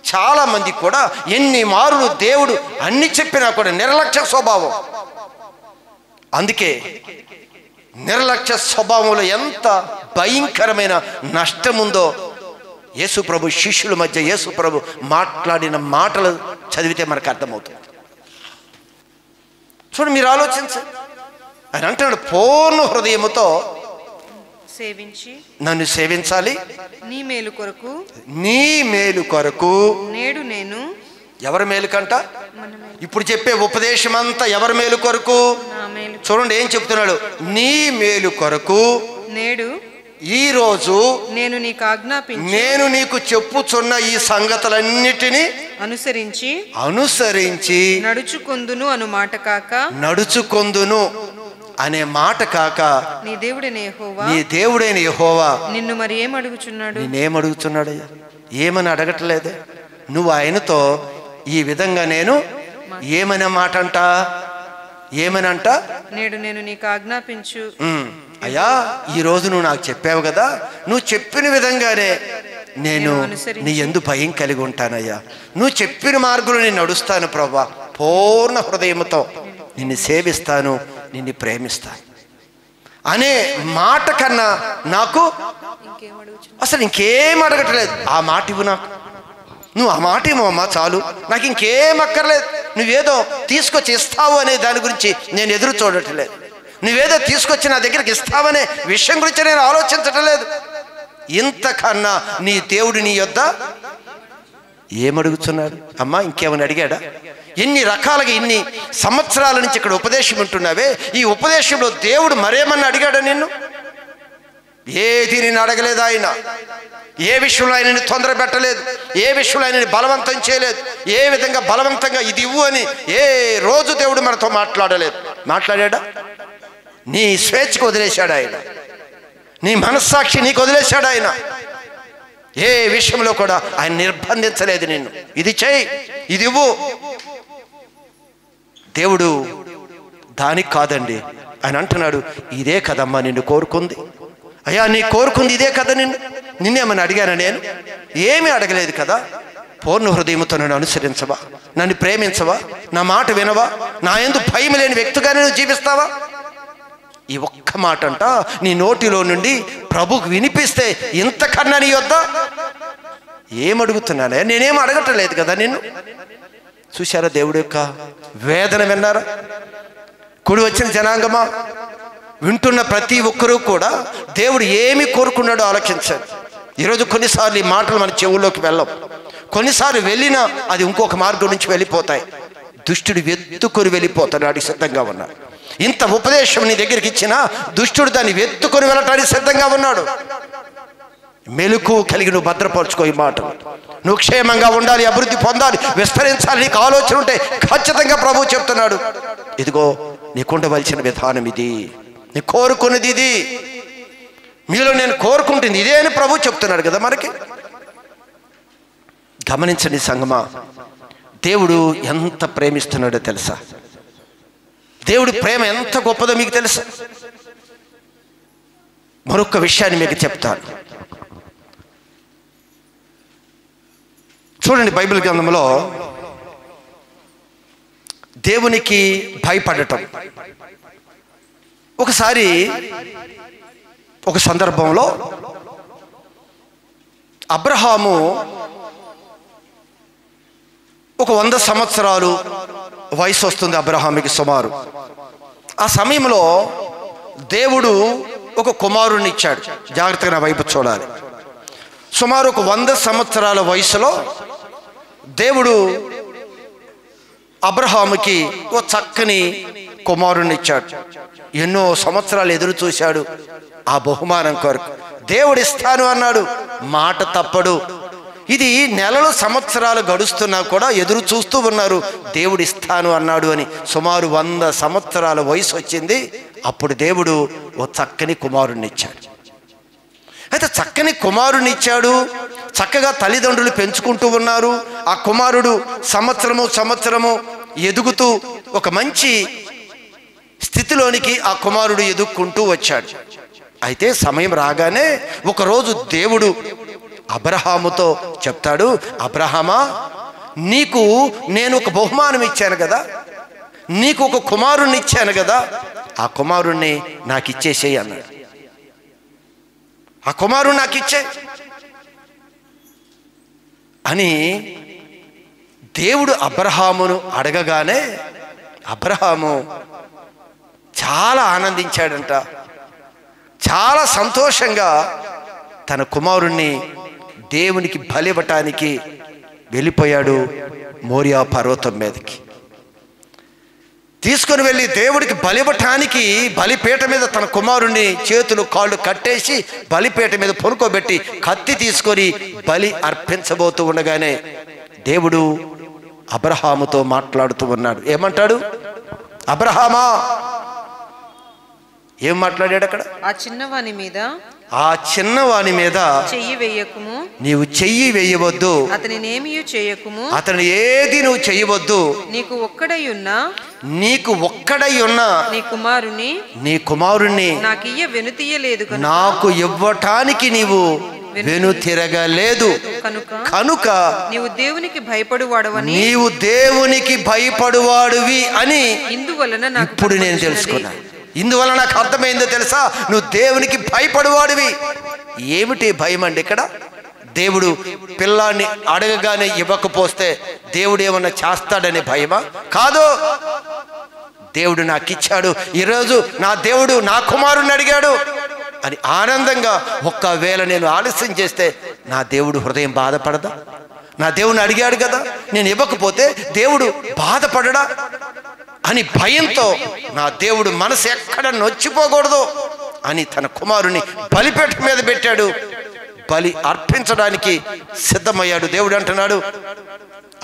[SPEAKER 1] చాలా మంది కూడా ఎన్ని మారులు దేవుడు అన్ని చెప్పినా కూడా నిర్లక్ష్య స్వభావం. అందుకే నిర్లక్ష్య స్వభావంలో ఎంత భయంకరమైన నష్టం ఉందో యేసు ప్రభు శిష్యుల మధ్య యేసు ప్రభు మాట్లాడిన మాటలు చదివితే మనకు అర్థమవుతుంది. చూడండి, మీరు ఆలోచించండి. ఆయన అంటున్నాడు, పూర్ణ హృదయముతో నన్ను సేవించాలి, నీ మేలు కొరకు
[SPEAKER 2] నేడు నేను.
[SPEAKER 1] ఎవరి మేలు కంట? ఇప్పుడు చెప్పే ఉపదేశం అంతా ఎవరి మేలు కొరకు? చూడండి ఏం చెప్తున్నాడు, నీ మేలు కొరకు
[SPEAKER 2] నేడు
[SPEAKER 1] ఈ రోజు
[SPEAKER 2] నేను
[SPEAKER 1] నీకు చెప్పుచున్న ఈ సంగతులన్నిటినీ అనుసరించి
[SPEAKER 2] నడుచుకొందును
[SPEAKER 1] అనే మాట కాక నీ దేవుడైన యెహోవా
[SPEAKER 2] నిన్ను మరి ఏమడుగుచున్నాడు?
[SPEAKER 1] నేనేమడుగుతున్నాడయ్యా? ఏమని అడగట్లేదే. నువ్వు ఆయనతో ఈ విధంగా నేను ఏమనే మాట అంట? ఏమనంట?
[SPEAKER 2] నేడు నేను నీకు ఆజ్ఞాపించు.
[SPEAKER 1] అయ్యా, ఈరోజు నువ్వు నాకు చెప్పావు కదా, నువ్వు చెప్పిన విధంగానే నేను నీ యందు భయం కలిగి ఉంటానయ్యా. నువ్వు చెప్పిన మార్గంలో నేను నడుస్తాను ప్రభా. పూర్ణ హృదయంతో నిన్ను సేవిస్తాను, నిన్ను ప్రేమిస్తాను అనే మాట కన్నా నాకు అసలు ఇంకేం అడగట్లేదు. ఆ మాట ఇవ్వు నాకు. నువ్వు ఆ మాట ఇవ్వమ్మా చాలు, నాకు ఇంకేం అక్కర్లేదు. నువ్వేదో తీసుకొచ్చి ఇస్తావు అనే దాని గురించి నేను ఎదురు చూడట్లేదు. నువ్వేదో తీసుకొచ్చి నా దగ్గరికి ఇస్తావనే విషయం గురించి నేను ఆలోచించటం లేదు. ఇంతకన్నా నీ దేవుడు నీ యొద్ద ఏమడుగుతున్నాడు? అమ్మా ఇంకేమని అడిగాడా? ఎన్ని రకాలుగా ఇన్ని సంవత్సరాల నుంచి ఇక్కడ ఉపదేశం ఉంటున్నావే, ఈ ఉపదేశంలో దేవుడు మరేమన్నా అడిగాడా నిన్ను? ఏది నేను అడగలేదు ఆయన. ఏ విషయంలో ఆయనని తొందర పెట్టలేదు, ఏ విషయంలో ఆయనని బలవంతం చేయలేదు, ఏ విధంగా బలవంతంగా ఇది ఇవ్వు అని ఏ రోజు దేవుడు మనతో మాట్లాడలేదు. మాట్లాడా? నీ స్వేచ్ఛకు వదిలేశాడు ఆయన, నీ మనస్సాక్షి నీకు వదిలేశాడు ఆయన. ఏ విషయంలో కూడా ఆయన నిర్బంధించలేదు నిన్ను, ఇది చేయి, ఇది ఇవ్వు. దేవుడు దానికి కాదండి, ఆయన అంటున్నాడు, ఇదే కదమ్మా నిన్ను కోరుకుంది. అయ్యా నీ కోరుకుంది ఇదే కదా, నిన్నేమని అడిగానా? నేను ఏమీ అడగలేదు కదా. పూర్ణ హృదయంతో నన్ను అనుసరించవా, నన్ను ప్రేమించవా, నా మాట వినవా, నా యందు భయం లేని వ్యక్తిగానే నువ్వు జీవిస్తావా? ఈ ఒక్క మాట అంట నీ నోటిలో నుండి ప్రభుకు వినిపిస్తే ఇంతకన్నా నీ వద్ద ఏమడుగుతున్నానే? నేనేం అడగటలేదు కదా నిన్ను. చూశారా దేవుడు యొక్క వేదన? విన్నారా? కూడి వచ్చిన జనాంగమా, వింటున్న ప్రతి ఒక్కరూ కూడా దేవుడు ఏమి కోరుకున్నాడో ఆలోచించాడు. ఈరోజు కొన్నిసార్లు ఈ మాటలు మన చెవుల్లోకి వెళ్ళం, కొన్నిసార్లు వెళ్ళినా అది ఇంకొక మార్గం నుంచి వెళ్ళిపోతాయి. దుష్టుడు వెతుకొని వెళ్ళిపోతాడు, సిద్ధంగా ఉన్నాడు. ఇంత ఉపదేశం నీ దగ్గరికి ఇచ్చినా దుష్టుడు దాన్ని వెతుకొని వెళ్ళటానికి సిద్ధంగా ఉన్నాడు. మెలకు కలిగి నువ్వు భద్రపరుచుకో ఈ మాటలు. నువ్వు క్షేమంగా ఉండాలి, అభివృద్ధి పొందాలి, విస్తరించాలి, నీకు ఆలోచన ఉంటే ఖచ్చితంగా ప్రభువు చెప్తున్నాడు, ఇదిగో నీకుండవలసిన విధానం ఇది, నీ కోరుకున్నది ఇది, మీలో నేను కోరుకుంటుంది ఇదే అని ప్రభువు చెప్తున్నాడు కదా మనకి. గమనించండి సంగమా, దేవుడు ఎంత ప్రేమిస్తున్నాడో తెలుసా? దేవుడి ప్రేమ ఎంత గొప్పదో మీకు తెలుసా? మరొక విషయాన్ని మీకు చెప్తాను. చూడండి, బైబిల్ గ్రంథంలో దేవునికి భయపడటం. ఒకసారి ఒక సందర్భంలో అబ్రహాము ఒక 100 సంవత్సరాలు వయసు వస్తుంది అబ్రహాముకి సుమారు. ఆ సమయంలో దేవుడు ఒక కుమారుణ్ణి ఇచ్చాడు. జాగ్రత్తగా నా వైపు చూడాలి. సుమారు ఒక 100 సంవత్సరాల వయసులో దేవుడు అబ్రహాముకి ఒక చక్కని కుమారుణ్ణి ఇచ్చాడు. ఎన్నో సంవత్సరాలు ఎదురు చూశాడు ఆ బహుమానం కొరకు. దేవుడు ఇస్తాను అన్నాడు, మాట తప్పడు. ఇది నెలలు సంవత్సరాలు గడుస్తున్నా కూడా ఎదురు చూస్తూ ఉన్నారు, దేవుడు ఇస్తాను అన్నాడు అని. సుమారు 100 సంవత్సరాల వయసు వచ్చింది. అప్పుడు దేవుడు ఓ చక్కని కుమారుణ్ణి ఇచ్చాడు. అయితే చక్కని కుమారుణ్ణి ఇచ్చాడు, చక్కగా తల్లిదండ్రులు పెంచుకుంటూ ఉన్నారు. ఆ కుమారుడు సంవత్సరము ఎదుగుతూ ఒక మంచి స్థితిలోనికి ఆ కుమారుడు ఎదుక్కుంటూ వచ్చాడు. అయితే సమయం రాగానే ఒకరోజు దేవుడు అబ్రహాముతో చెప్తాడు, అబ్రహామా, నీకు నేను ఒక బహుమానం ఇచ్చాను కదా, నీకు ఒక కుమారుణ్ణి ఇచ్చాను కదా, ఆ కుమారుణ్ణి నాకు ఇచ్చేసేయి అన్నాడు. ఆ కుమారుణ్ణి నాకు ఇచ్చే అని దేవుడు అబ్రహామును అడగగానే అబ్రహాము చాలా ఆనందించాడంట. చాలా సంతోషంగా తన కుమారుణ్ణి దేవునికి బలివ్వటానికి వెళ్ళిపోయాడు. మోరియా పర్వతం మీదకి తీసుకొని వెళ్ళి దేవుడికి బలివ్వటానికి బలిపీట మీద తన కుమారుణ్ణి చేతులు కాళ్ళు కట్టేసి బలిపీట మీద పొనుకోబెట్టి కత్తి తీసుకొని బలి అర్పించబోతూ ఉండగానే దేవుడు అబ్రహాముతో మాట్లాడుతూ ఉన్నాడు. ఏమంటాడు? అబ్రహామా, ఏం మాట్లాడాడు అక్కడ?
[SPEAKER 2] ఆ చిన్నవాని మీద చెయ్యి వేయకుము, నీవు చెయ్యి వేయవద్దు, అతనినేమీ చేయకుము, అతను ఏది నువ్వు చేయవద్దు, నీకు ఒక్కడై ఉన్న నీ కుమారుణ్ణి నాకు ఇవ్వటానికి నీవు వెనుతిరగలేదు కనుక నీవు దేవునికి భయపడువాడివి అని ఇప్పుడు నేను తెలుసుకున్నాను. ఇందువల్ల నాకు అర్థమైందో తెలుసా? నువ్వు దేవునికి భయపడువాడివి. ఏమిటి భయం అండి ఇక్కడ? దేవుడు పిల్లాన్ని అడగగానే ఇవ్వకపోతే దేవుడు ఏమన్నా చేస్తాడనే భయమా? కాదు. దేవుడు నాకు ఇచ్చాడు, ఈరోజు నా దేవుడు నా కుమారుణ్ణి అడిగాడు అని ఆనందంగా, ఒక్కవేళ నేను ఆలస్యం చేస్తే నా దేవుడు హృదయం బాధపడదా? నా దేవుడిని అడిగాడు కదా, నేను ఇవ్వకపోతే దేవుడు బాధపడడా అని భయంతో నా దేవుడు మనసు ఎక్కడ నొచ్చిపోకూడదు,
[SPEAKER 1] అని తన కుమారుని బలిపీఠం మీద పెట్టాడు. బలి అర్పించడానికి సిద్ధమయ్యాడు. దేవుడు అంటున్నాడు,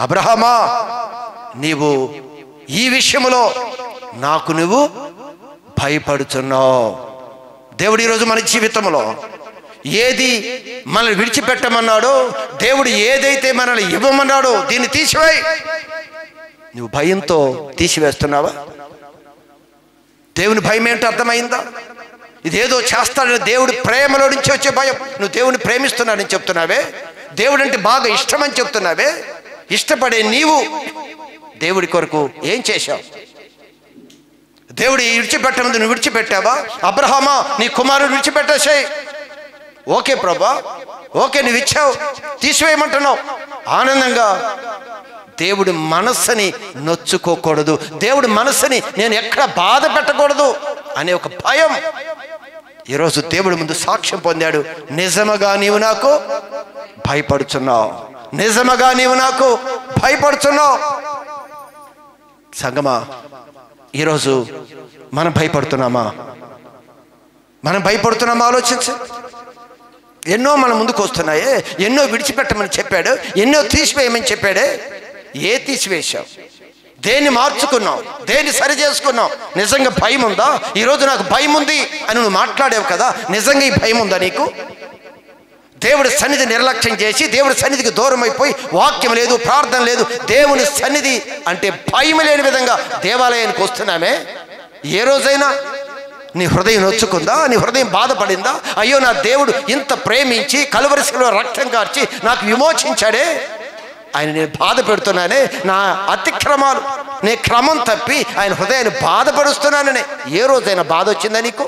[SPEAKER 1] అబ్రహామా, నీవు ఈ విషయంలో నాకు నువ్వు భయపడుతున్నావు. దేవుడు ఈరోజు మన జీవితంలో ఏది మనల్ని విడిచిపెట్టమన్నాడో, దేవుడు ఏదైతే మనల్ని ఇవ్వమన్నాడో దీన్ని తీసివేయి. నువ్వు భయంతో తీసివేస్తున్నావా? దేవుని భయం ఏంటో అర్థమైందా? ఇదేదో చేస్తాడని దేవుడు ప్రేమలో నుంచి వచ్చే భయం. నువ్వు దేవుని ప్రేమిస్తున్నాడని చెప్తున్నావే, దేవుడు అంటే బాగా ఇష్టమని చెప్తున్నావే. ఇష్టపడే నీవు దేవుడి కొరకు ఏం చేశావు? దేవుడు విడిచిపెట్టమంది నువ్వు విడిచిపెట్టావా? అబ్రహామా, నీ కుమారుడు విడిచిపెట్టేసేయ్. ఓకే ప్రభా, ఓకే, నువ్వు ఇచ్చావు, తీసివేయమంటున్నావు. ఆనందంగా దేవుడి మనస్సుని నొచ్చుకోకూడదు, దేవుడి మనస్సుని నేను ఎక్కడ బాధ పెట్టకూడదు అనే ఒక భయం. ఈరోజు దేవుడి ముందు సాక్ష్యం పొందాడు. నిజముగా నీవు నాకు భయపడుచున్నావు, నిజముగా నీవు నాకు భయపడుచున్నావు. సంగమా, ఈరోజు మనం భయపడుతున్నామా? మనం భయపడుతున్నామా? ఆలోచించు. ఎన్నో మన ముందుకు వస్తున్నాయే, ఎన్నో విడిచిపెట్టమని చెప్పాడు, ఎన్నో తీసివేయమని చెప్పాడే. ఏ తీసివేశావు? దేన్ని మార్చుకున్నావు? దేన్ని సరి చేసుకున్నావు? నిజంగా భయం ఉందా? ఈరోజు నాకు భయం ఉంది అని నువ్వు మాట్లాడావు కదా, నిజంగా ఈ భయం ఉందా నీకు? దేవుడి సన్నిధి నిర్లక్ష్యం చేసి దేవుడి సన్నిధికి దూరం అయిపోయి వాక్యం లేదు, ప్రార్థన లేదు, దేవుని సన్నిధి అంటే భయం లేని విధంగా దేవాలయానికి వస్తున్నామే. ఏ రోజైనా నీ హృదయం నొచ్చుకుందా? నీ హృదయం బాధపడిందా? అయ్యో, నా దేవుడు ఇంత ప్రేమించి కలువరి శిలువలో రక్తం కార్చి నాకు విమోచించాడే, ఆయన నేను బాధ పెడుతున్నానే, నా అతిక్రమాలు నీ క్రమం తప్పి ఆయన హృదయాన్ని బాధపడుస్తున్నాననే ఏ రోజైనా బాధ వచ్చిందా నీకు?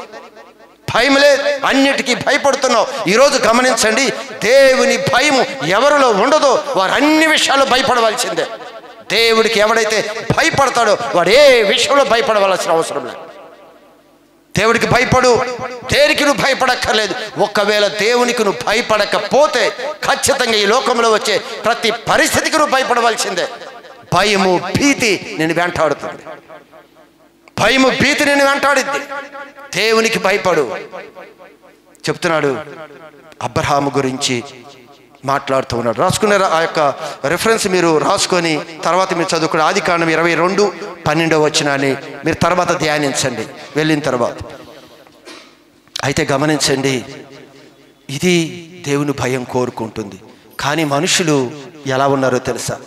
[SPEAKER 1] భయం లేదు, అన్నిటికీ భయపడుతున్నావు. ఈరోజు గమనించండి, దేవుని భయం ఎవరిలో ఉండదో వారు అన్ని విషయాలు భయపడవలసిందే. దేవుడికి ఎవడైతే భయపడతాడో వాడు ఏ విషయంలో భయపడవలసిన అవసరం లేదు. దేవుడికి భయపడు, దేనికి నువ్వు భయపడక్కర్లేదు. ఒకవేళ దేవునికి నువ్వు భయపడకపోతే ఖచ్చితంగా ఈ లోకంలో వచ్చే ప్రతి పరిస్థితికి నువ్వు భయపడవలసిందే. భయము, భీతి నేను వెంటాడుతుంది, భయము, భీతి నేను వెంటాడిద్ది. దేవునికి భయపడు చెప్తున్నాడు. అబ్రహాము గురించి మాట్లాడుతూ ఉన్నాడు. రాసుకునే ఆ యొక్క రెఫరెన్స్ మీరు రాసుకొని తర్వాత మీరు చదువుకుని ఆదికాండం 22:12 వచనాన్ని మీరు తర్వాత ధ్యానించండి వెళ్ళిన తర్వాత. అయితే గమనించండి, ఇది దేవుని భయం కోరుకుంటుంది. కానీ మనుషులు ఎలా ఉన్నారో తెలుసా?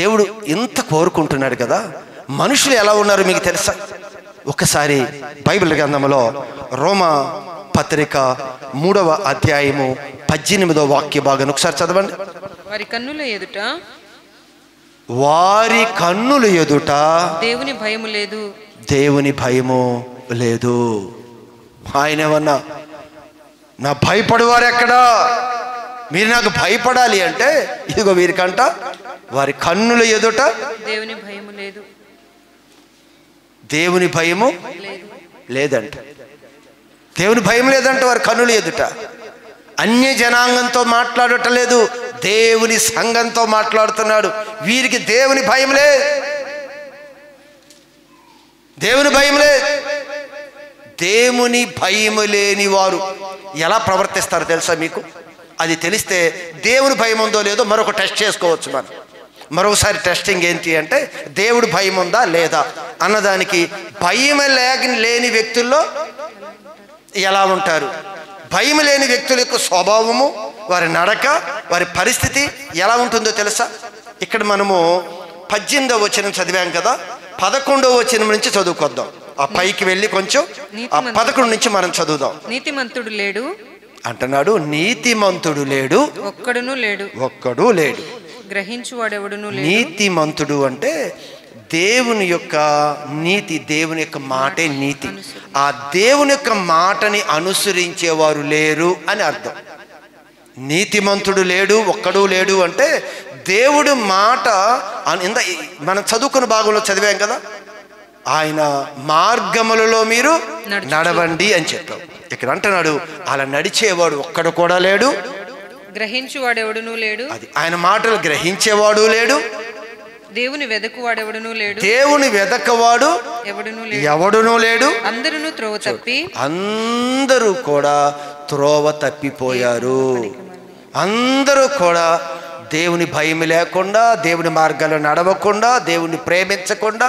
[SPEAKER 1] దేవుడు ఇంత కోరుకుంటున్నాడు కదా, మనుషులు ఎలా ఉన్నారో మీకు తెలుసా? ఒకసారి బైబిల్ గ్రంథంలో రోమా పత్రిక 3వ అధ్యాయము 18వ వాక్య భాగం ఒకసారి చదవండి.
[SPEAKER 3] వారి కన్నుల ఎదుట,
[SPEAKER 1] వారి కన్నుల ఎదుట
[SPEAKER 3] దేవుని భయము లేదు,
[SPEAKER 1] దేవుని భయము లేదు. ఆయన ఏమన్నా, నా భయపడేవారు ఎక్కడా? మీరు నాకు భయపడాలి అంటే ఇదిగో వీరికంట వారి కన్నుల ఎదుట
[SPEAKER 3] దేవుని భయము లేదు,
[SPEAKER 1] దేవుని భయము లేదంట. దేవుని భయం లేదంట వారి కన్నుల ఎదుట. అన్య జనాంగంతో మాట్లాడటం లేదు, దేవుని సంఘంతో మాట్లాడుతున్నాడు. వీరికి దేవుని భయం లేదు, దేవుని భయం లేదు. దేవుని భయము లేని వారు ఎలా ప్రవర్తిస్తారో తెలుసా మీకు? అది తెలిస్తే దేవుని భయం ఉందో లేదో మరొక టెస్ట్ చేసుకోవచ్చు. మనం మరొకసారి టెస్టింగ్ ఏంటి అంటే, దేవుడు భయం ఉందా లేదా అన్నదానికి భయం లేని వ్యక్తుల్లో ఎలా ఉంటారు, భయం లేని వ్యక్తుల యొక్క స్వభావము, వారి నడక, వారి పరిస్థితి ఎలా ఉంటుందో తెలుసా? ఇక్కడ మనము 18వ వచనం చదివాం కదా, 11వ వచనం నుంచి చదువుకొద్దాం. ఆ పైకి వెళ్ళి కొంచెం ఆ 11 నుంచి మనం చదువుదాం.
[SPEAKER 3] నీతిమంతుడు లేడు
[SPEAKER 1] అంటున్నాడు. నీతిమంతుడు లేడు,
[SPEAKER 3] ఒక్కడును లేడు,
[SPEAKER 1] ఒక్కడు లేడు.
[SPEAKER 3] గ్రహించువాడెవడును లేడు.
[SPEAKER 1] నీతిమంతుడు అంటే దేవుని యొక్క నీతి, దేవుని యొక్క మాటే నీతి. ఆ దేవుని యొక్క మాటని అనుసరించేవారు లేరు అని అర్థం. నీతిమంతుడు లేడు, ఒక్కడు లేడు అంటే దేవుడు మాట మనం చదువుకున్న భాగంలో చదివాం కదా, ఆయన మార్గములలో మీరు నడవండి అని చెప్పాం. ఇక్కడ అంటున్నాడు అలా నడిచేవాడు ఒక్కడు కూడా లేడు,
[SPEAKER 3] గ్రహించువాడెవడును లేడు.
[SPEAKER 1] అది ఆయన మాటలు గ్రహించేవాడు లేడు,
[SPEAKER 3] దేవుని వెదకువాడెవడునూ లేడు.
[SPEAKER 2] దేవుని వెదకవాడు ఎవడునూ లేడు.
[SPEAKER 3] అందరూ త్రోవ తప్పి
[SPEAKER 2] అందరూ కూడా త్రోవ తప్పిపోయారు. అందరూ కూడా దేవుని భయం లేకుండా, దేవుని మార్గాల్లో నడవకుండా, దేవుని ప్రేమించకుండా,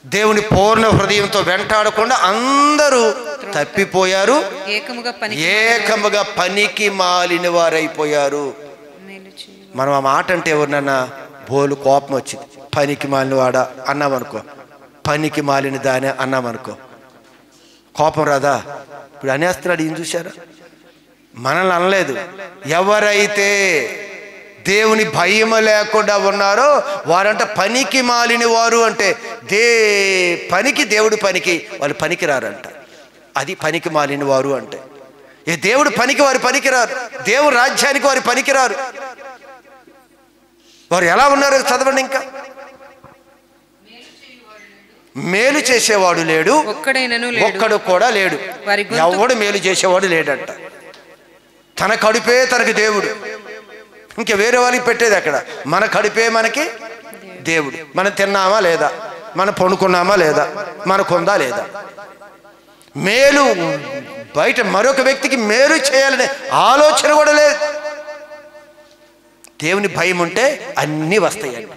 [SPEAKER 2] దేవుని పూర్ణ హృదయంతో వెంటాడకుండా అందరూ తప్పిపోయారు. ఏకముగా పనికి మాలిన వారైపోయారు. మనం ఆ మాట అంటే ఎవరినన్నా బోలు కోపం వచ్చింది, పనికి మాలిన వాడా అన్నామనుకో, పనికి మాలిన దానే అన్నామనుకో, కోపం రాదా? ఇప్పుడు అనేస్తున్నాడు, ఏం చూశారా? మనల్ని అనలేదు. ఎవరైతే దేవుని భయం లేకుండా ఉన్నారో వారంట పనికి మాలిన వారు. అంటే పనికి దేవుడు పనికి వాళ్ళు పనికి రారంట. అది పనికి మాలిన వారు అంటే. ఏ దేవుడు పనికి వారు పనికిరారు, దేవుడు రాజ్యానికి వారు పనికిరారు. వారు ఎలా ఉన్నారు చదవండి. ఇంకా మేలు చేసేవాడు లేడు, ఒక్కడు కూడా లేడు. ఎవడు మేలు చేసేవాడు లేడంట. తన కడుపే తనకి దేవుడు, ఇంకా వేరే వాళ్ళకి పెట్టేది అక్కడ. మన కడుపే మనకి దేవుడు. మనం తిన్నామా లేదా, మనం పండుకున్నామా లేదా, మనకుందా లేదా, మేలు బయట మరొక వ్యక్తికి మేలు చేయాలనే ఆలోచన కూడా లేదు. దేవుని భయం ఉంటే అన్నీ వస్తాయండి.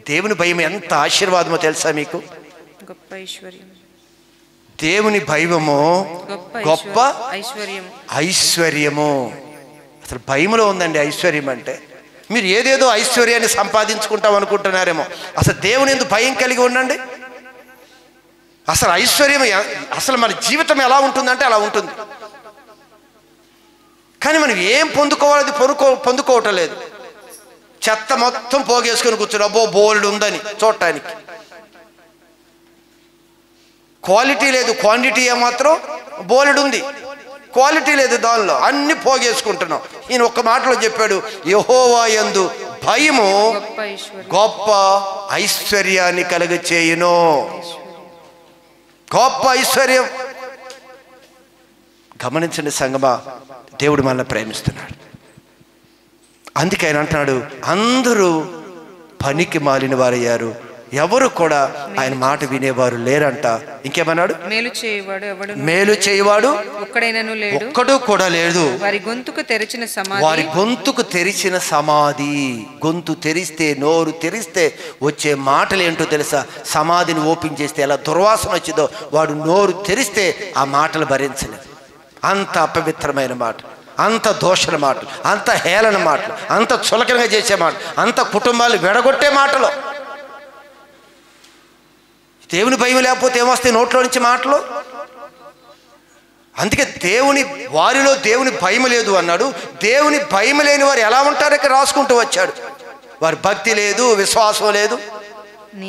[SPEAKER 2] దేవుని భయం ఎంత ఆశీర్వాదమో తెలుసా మీకు? దేవుని భయము గొప్ప ఐశ్వర్యము. అసలు భయములో ఉందండి ఐశ్వర్యం అంటే. మీరు ఏదేదో ఐశ్వర్యాన్ని సంపాదించుకుంటాం అనుకుంటున్నారేమో. అసలు దేవుని ఎందుకు భయం కలిగి ఉండండి. అసలు ఐశ్వర్యం, అసలు మన జీవితం ఎలా ఉంటుందంటే అలా ఉంటుంది. కానీ మనం ఏం పొందుకోవాలి పొందుకోవటం లేదు. చెత్త మొత్తం పోగేసుకొని కూర్చొని అబ్బో బోల్డ్ ఉందని చూడటానికి. క్వాలిటీ లేదు, క్వాంటిటీ ఏమాత్రం బోలెడు ఉంది, క్వాలిటీ లేదు దానిలో. అన్ని పోగేసుకుంటున్నాం. ఈయన ఒక్క మాటలో చెప్పాడు, యెహోవా యందు భయము గొప్ప ఐశ్వర్యాన్ని కలుగచేయును. గొప్ప ఐశ్వర్యం. గమనించండి సంగమా, దేవుడు మనల్ని ప్రేమిస్తున్నాడు. అందుకే ఆయన అంటున్నాడు, అందరూ పనికి మాలిన వారయ్యారు, ఎవరు కూడా ఆయన మాట వినేవారు లేరంట. ఇంకేమన్నాడు? మేలు చేయవాడు ఒక్కడు కూడా లేదు.
[SPEAKER 3] వారి గొంతుకు
[SPEAKER 2] తెరిచిన సమాధి. గొంతు తెరిస్తే, నోరు తెరిస్తే వచ్చే మాటలు ఏంటో తెలుసా? సమాధిని ఓపెన్ చేస్తే ఎలా దుర్వాసన వచ్చిందో, వాడు నోరు తెరిస్తే ఆ మాటలు భరించలేదు. అంత అపవిత్రమైన మాట, అంత దోషణ మాటలు, అంత హేళన మాటలు, అంత చులకనగా చేసే మాటలు, అంత కుటుంబాలు విడగొట్టే మాటలు. దేవుని భయం లేకపోతే ఏమొస్తాయి నోట్లో నుంచి మాటలు? అందుకే వారిలో దేవుని భయం లేదు అన్నాడు. దేవుని భయం లేని వారు ఎలా ఉంటారు ఇక్కడ రాసుకుంటూ వచ్చాడు. వారి భక్తి లేదు, విశ్వాసం లేదు,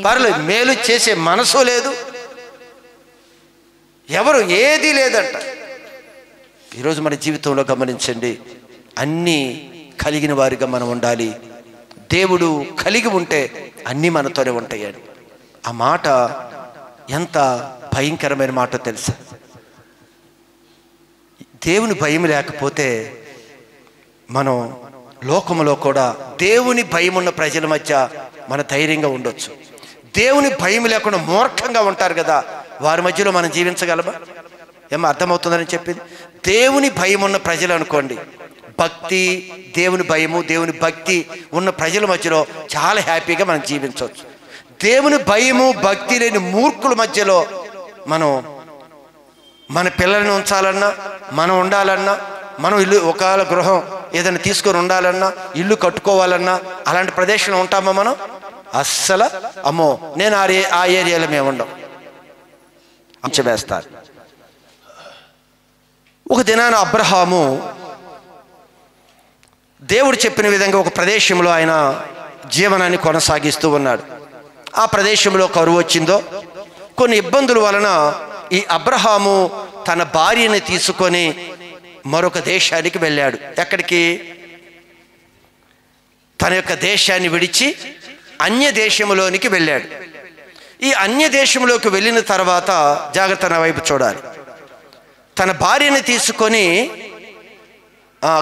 [SPEAKER 2] పర్లేదు మేలు చేసే మనసు లేదు, ఎవరు ఏదీ లేదంట. ఈరోజు మన జీవితంలో గమనించండి, అన్నీ కలిగిన వారిగా మనం ఉండాలి. దేవుడు కలిగి ఉంటే అన్నీ మనతోనే ఉంటాయండి. ఆ మాట ఎంత భయంకరమైన మాట తెలుసా? దేవుని భయం లేకపోతే మనం లోకములో కూడా దేవుని భయం ఉన్న ప్రజల మధ్య మన ధైర్యంగా ఉండొచ్చు. దేవుని భయం లేకుండా మూర్ఖంగా ఉంటారు కదా, వారి మధ్యలో మనం జీవించగలమా? ఏమో అర్థమవుతుందని చెప్పింది. దేవుని భయం ఉన్న ప్రజలు అనుకోండి, భక్తి, దేవుని భయము, దేవుని భక్తి ఉన్న ప్రజల మధ్యలో చాలా హ్యాపీగా మనం జీవించవచ్చు. దేవుని భయము భక్తి లేని మూర్ఖుల మధ్యలో మనం మన పిల్లల్ని ఉంచాలన్నా, మనం ఉండాలన్నా, మనం ఇల్లు ఒకవేళ గృహం ఏదైనా తీసుకొని ఉండాలన్నా, ఇల్లు కట్టుకోవాలన్నా అలాంటి ప్రదేశంలో ఉంటామా మనం? అస్సలు అమ్మో, నేను ఆ ఏరియాలో మేము ఉండం అంచవేస్తారు. ఒక దినాన అబ్రహాము దేవుడు చెప్పిన విధంగా ఒక ప్రదేశంలో ఆయన జీవనాన్ని కొనసాగిస్తూ ఉన్నాడు. ఆ ప్రదేశంలో కరువు వచ్చిందో, కొన్ని ఇబ్బందుల వలన ఈ అబ్రహాము తన భార్యని తీసుకొని మరొక దేశానికి వెళ్ళాడు. ఎక్కడికి? తన యొక్క దేశాన్ని విడిచి అన్య దేశంలోనికి వెళ్ళాడు. ఈ అన్య దేశంలోకి వెళ్ళిన తర్వాత జాగ్రత్త వైపు చూడాలి. తన భార్యని తీసుకొని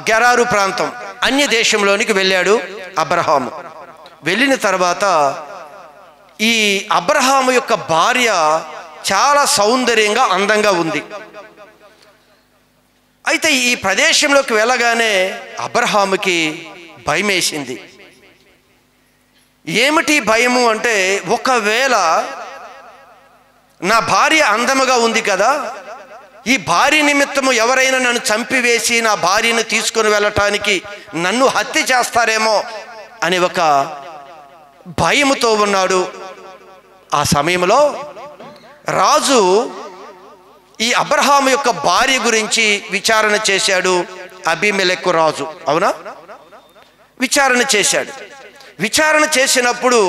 [SPEAKER 2] గెరారు ప్రాంతం అన్య దేశంలోనికి వెళ్ళాడు అబ్రహాము. వెళ్ళిన తర్వాత
[SPEAKER 1] ఈ అబ్రహాము యొక్క భార్య చాలా సౌందర్యంగా అందంగా ఉంది. అయితే ఈ ప్రదేశంలోకి వెళ్ళగానే అబ్రహాముకి భయమేసింది. ఏమిటి భయము అంటే, ఒకవేళ నా భార్య అందముగా ఉంది కదా, ఈ భార్య నిమిత్తము ఎవరైనా నన్ను చంపివేసి నా భార్యను తీసుకొని వెళ్ళటానికి నన్ను హత్య చేస్తారేమో అని ఒక భయముతో ఉన్నాడు. ఆ సమయంలో రాజు ఈ అబ్రహాము యొక్క భార్య గురించి విచారణ చేశాడు. అబీమెలెకు రాజు, అవునా, విచారణ చేశాడు. విచారణ చేసినప్పుడు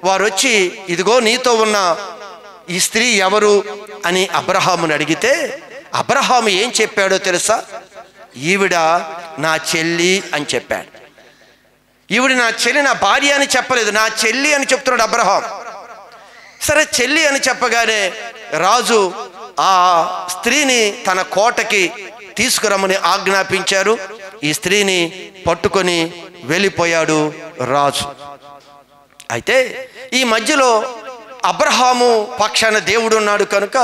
[SPEAKER 1] వారు వచ్చి, ఇదిగో నీతో ఉన్న ఈ స్త్రీ ఎవరు అని అబ్రహాముని అడిగితే, అబ్రహాము ఏం చెప్పాడో తెలుసా? ఈవిడ నా చెల్లి అని చెప్పాడు. ఈవిడ నా చెల్లి, నా భార్య అని చెప్పలేదు, నా చెల్లి అని చెప్తున్నాడు అబ్రహాం. సరే, చెల్లి అని చెప్పగానే రాజు ఆ స్త్రీని తన కోటకి తీసుకురమ్మని ఆజ్ఞాపించారు. ఈ స్త్రీని పట్టుకొని వెళ్ళిపోయాడు రాజు. అయితే ఈ మధ్యలో అబ్రహాము పక్షాన దేవుడు ఉన్నాడు కనుక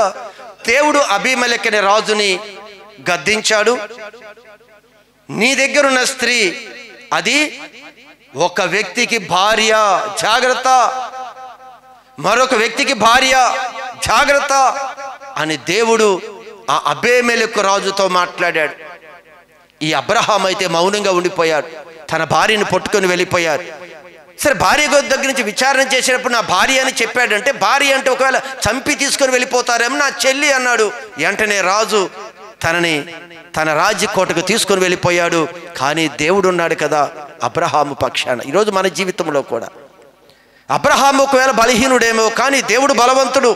[SPEAKER 1] దేవుడు అబీమెలెకు అనే రాజుని గద్దించాడు. నీ దగ్గరున్న స్త్రీ అది ఒక వ్యక్తికి భార్య, జాగ్రత్త, మరొక వ్యక్తికి భార్య, జాగ్రత్త అని దేవుడు ఆ అబీమెలెకు రాజుతో మాట్లాడాడు. ఈ అబ్రహాం అయితే మౌనంగా ఉండిపోయాడు. తన భార్యను పట్టుకొని వెళ్ళిపోయారు. సరే, భార్య దగ్గర నుంచి విచారణ చేసినప్పుడు నా భార్య అని చెప్పాడంటే, భార్య అంటే ఒకవేళ చంపి తీసుకొని వెళ్ళిపోతారేమో, నా చెల్లి అన్నాడు. వెంటనే రాజు తనని తన రాజ్య కోటకు తీసుకొని వెళ్ళిపోయాడు. కానీ దేవుడు ఉన్నాడు కదా అబ్రహాము పక్షాన. ఈరోజు మన జీవితంలో కూడా అబ్రహాము ఒకవేళ బలహీనుడేమో, కానీ దేవుడు బలవంతుడు.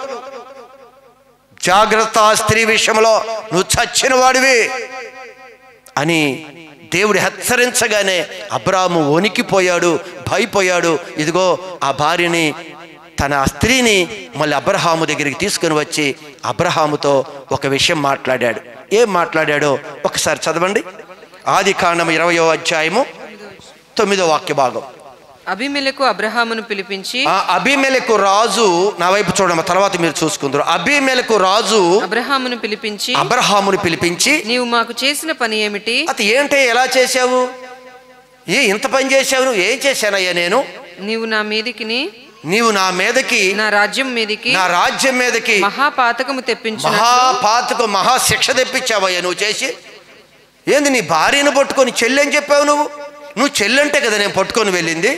[SPEAKER 1] జాగ్రత్త, స్త్రీ విషయంలో నువ్వు చచ్చిన వాడివి అని దేవుడు హెచ్చరించగానే అబ్రాహాము వణికిపోయాడు, భయపోయాడు. ఇదిగో ఆ భార్యని, తన స్త్రీని మళ్ళీ అబ్రహాము దగ్గరికి తీసుకుని వచ్చి అబ్రహాముతో ఒక విషయం మాట్లాడాడు. ఏం మాట్లాడాడో ఒకసారి చదవండి. ఆదికాండము 20వ అధ్యాయము 9వ వాక్య భాగం.
[SPEAKER 3] అబీమెలెకు అబ్రహామును పిలిపించి,
[SPEAKER 1] అబీమెలెకు రాజు, నా వైపు చూడమ్మ, తర్వాత మీరు చూసుకుందరు. అబీమెలెకు రాజు
[SPEAKER 3] అబ్రహామును
[SPEAKER 1] పిలిపించి
[SPEAKER 3] నీవు మాకు చేసిన పని ఏమిటి?
[SPEAKER 1] అది ఏంటే, ఎలా చేశావు, ఇంత పని చేశావు, నువ్వు ఏం చేశానయ్యా నేను?
[SPEAKER 3] నీవు నా మీదకి నా రాజ్యం మీదకి మహాపాతకము తెప్పించు,
[SPEAKER 1] మహాశిక్ష తెప్పించావయ్యా నువ్వు చేసి. ఏంది, నీ భార్యను పట్టుకొని చెల్లి అని చెప్పావు నువ్వు చెల్లంటే కదా నేను పట్టుకొని వెళ్ళింది.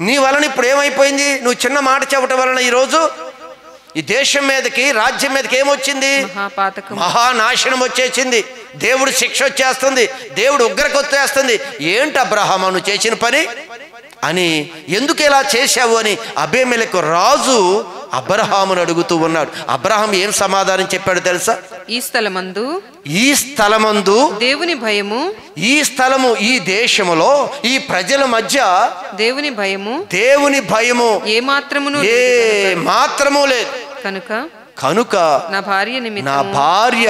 [SPEAKER 1] నీ వలన ఇప్పుడు ఏమైపోయింది? నువ్వు చిన్న మాట చెప్పటం వలన ఈరోజు ఈ దేశం మీదకి, రాజ్యం మీదకి ఏమొచ్చింది? మహానాశనం వచ్చేసింది. దేవుడు శిక్ష వచ్చేస్తుంది, దేవుడు ఉగ్రత వచ్చేస్తుంది. ఏంటి అబ్రహాము నువ్వు చేసిన పని అని, ఎందుకు ఇలా చేశావు అని అబీమెలెకు రాజు అబ్రహామును అడుగుతూ ఉన్నాడు. అబ్రహాం ఏం సమాధానం చెప్పాడు తెలుసా?
[SPEAKER 3] ఈ స్థలమందు దేవుని భయము,
[SPEAKER 1] ఈ స్థలము, ఈ దేశములో, ఈ ప్రజల మధ్య
[SPEAKER 3] దేవుని భయము
[SPEAKER 1] ఏ మాత్రము లేదు కనుక
[SPEAKER 3] నా భార్య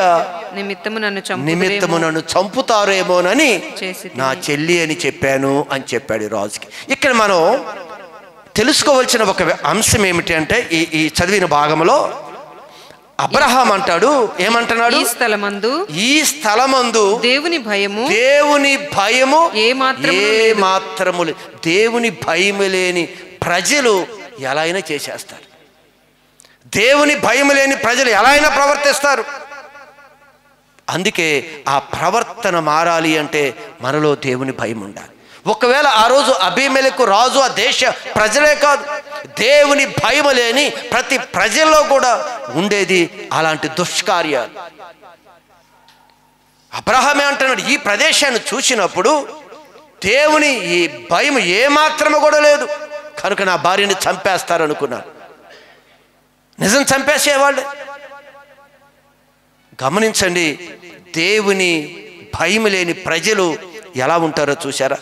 [SPEAKER 3] నిమిత్తము
[SPEAKER 1] నన్ను చంపుతారేమోనని నా చెల్లి అని చెప్పాను అని చెప్పాడు రాజుకి. ఇక్కడ మనం తెలుసుకోవాల్సిన ఒక అంశం ఏమిటి అంటే, ఈ చదివిన భాగంలో అబ్రహాం అంటాడు, ఏమంటున్నాడు? ఈ స్థలమందు దేవుని భయము ఏ మాత్రము లేదు. దేవుని భయము లేని ప్రజలు ఎలా అయినా చేసేస్తారు. దేవుని భయం లేని ప్రజలు ఎలా అయినా ప్రవర్తిస్తారు. అందుకే ఆ ప్రవర్తన మారాలి అంటే మనలో దేవుని భయం ఉండాలి. ఒకవేళ ఆ రోజు అబీమెలెకు రాజు ఆ దేశ ప్రజలే కాదు, దేవుని భయం లేని ప్రతి ప్రజల్లో కూడా ఉండేది అలాంటి దుష్కార్యాలు. అబ్రహామే అంటున్నాడు, ఈ ప్రదేశాన్ని చూసినప్పుడు దేవుని ఈ భయం ఏమాత్రము కూడా లేదు కనుక నా భార్యని చంపేస్తారనుకున్నాను. నిజం చంపేసేవాళ్ళు. గమనించండి, దేవుని భయం లేని ప్రజలు ఎలా ఉంటారో చూసారా?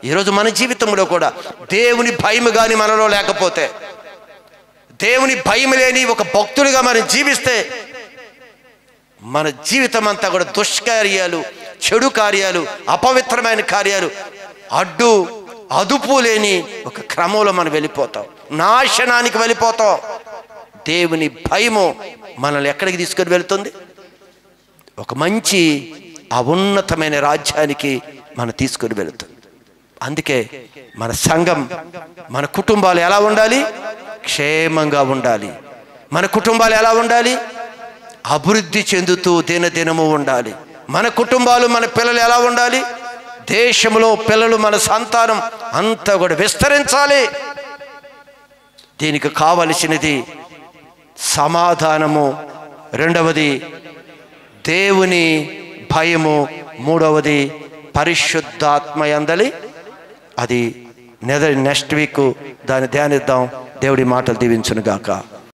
[SPEAKER 1] ఈరోజు మన జీవితంలో కూడా దేవుని భయం కానీ మనలో లేకపోతే, దేవుని భయం లేని ఒక భక్తుడిగా మనం జీవిస్తే మన జీవితం అంతా కూడా దుష్కార్యాలు, చెడు కార్యాలు, అపవిత్రమైన కార్యాలు, అడ్డు అదుపు లేని ఒక క్రమంలో మనం వెళ్ళిపోతాం, నాశనానికి వెళ్ళిపోతాం. దేవుని భయము మనల్ని ఎక్కడికి తీసుకొని వెళ్తుంది? ఒక మంచి ఉన్నతమైన రాజ్యానికి మనం తీసుకొని వెళుతుంది. అందుకే మన సంఘం, మన కుటుంబాలు ఎలా ఉండాలి? క్షేమంగా ఉండాలి. మన కుటుంబాలు ఎలా ఉండాలి? అభివృద్ధి చెందుతూ దినదినము ఉండాలి. మన కుటుంబాలు, మన పిల్లలు ఎలా ఉండాలి? దేశంలో పిల్లలు, మన సంతానం అంతా కూడా విస్తరించాలి. దీనికి కావలసినది సమాధానము, రెండవది దేవుని భయము, మూడవది పరిశుద్ధాత్మ యందలి. అది నెక్స్ట్ వీక్ దాన్ని ధ్యానిద్దాం. దేవుడి మాటలు దీవించును గాక.